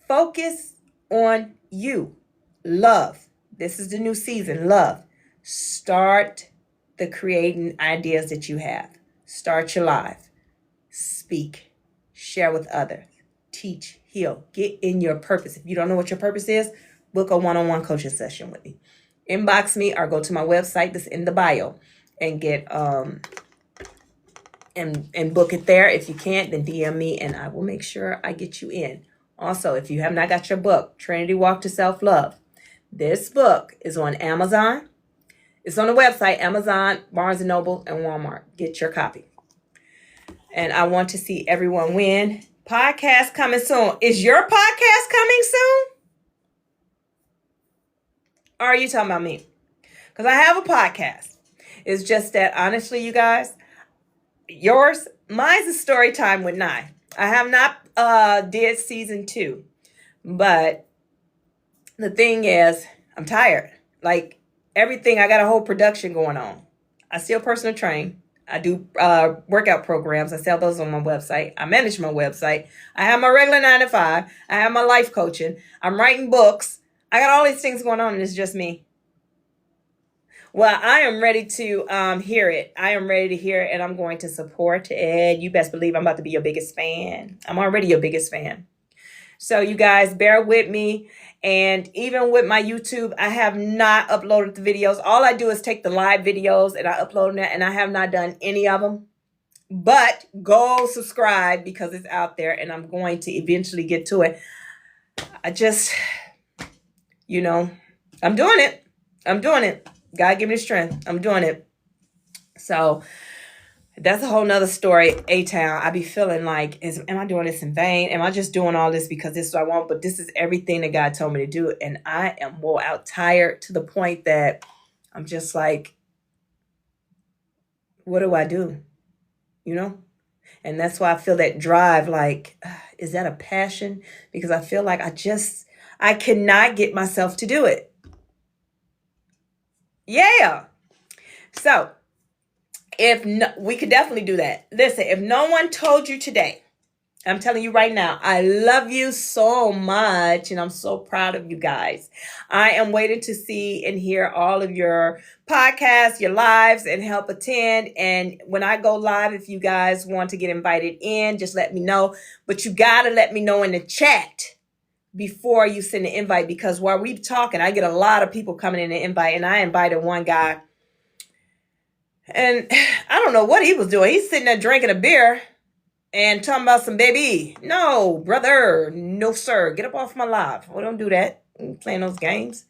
focus on you. Love. This is the new season. Love. Start the creating ideas that you have. Start your life. Speak. Share with others. Teach. Heal. Get in your purpose. If you don't know what your purpose is, book a one-on-one coaching session with me. Inbox me or go to my website that's in the bio and get and book it there. If you can't, then DM me and I will make sure I get you in. Also, if you have not got your book, Trinity Walk to Self-Love, this book is on Amazon. It's on the website, Amazon, Barnes & Noble, and Walmart. Get your copy. And I want to see everyone win. Podcast coming soon. Is your podcast coming soon? Or are you talking about me? Because I have a podcast. It's just that, honestly, you guys, mine's a story time with Nye. I have not did season 2. But the thing is, I'm tired. Like, everything, I got a whole production going on. I still personal train. I do workout programs. I sell those on my website. I manage my website. I have my regular 9 to 5. I have my life coaching. I'm writing books. I got all these things going on, and it's just me. Well, I am ready to hear it. I am ready to hear it, and I'm going to support it. You best believe I'm about to be your biggest fan. I'm already your biggest fan. So you guys, bear with me. And even with my YouTube, I have not uploaded the videos. All I do is take the live videos and I upload them, and I have not done any of them. But go subscribe because it's out there, and I'm going to eventually get to it. I just, I'm doing it. I'm doing it. God give me the strength. I'm doing it. So that's a whole nother story. A-Town. I be feeling like, am I doing this in vain? Am I just doing all this because this is what I want? But this is everything that God told me to do. And I am wore out tired to the point that I'm just like, what do I do? And that's why I feel that drive, like, is that a passion? Because I feel like I cannot get myself to do it. Yeah. So we could definitely do that. Listen, if no one told you today, I'm telling you right now, I love you so much, and I'm so proud of you guys. I am waiting to see and hear all of your podcasts, your lives, and help attend. And when I go live, if you guys want to get invited in, just let me know. But you got to let me know in the chat before you send the invite, because while we're talking, I get a lot of people coming in the invite, and I invited one guy. And I don't know what he was doing. He's sitting there drinking a beer and talking about some baby. No, brother. No, sir. Get up off my live. We don't do that. I'm playing those games.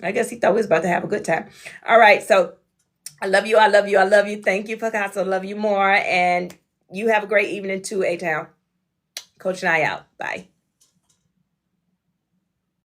I guess he thought we was about to have a good time. All right. So I love you. I love you. I love you. Thank you, Picasso. Love you more. And you have a great evening too, A-Town. Coach and I out. Bye.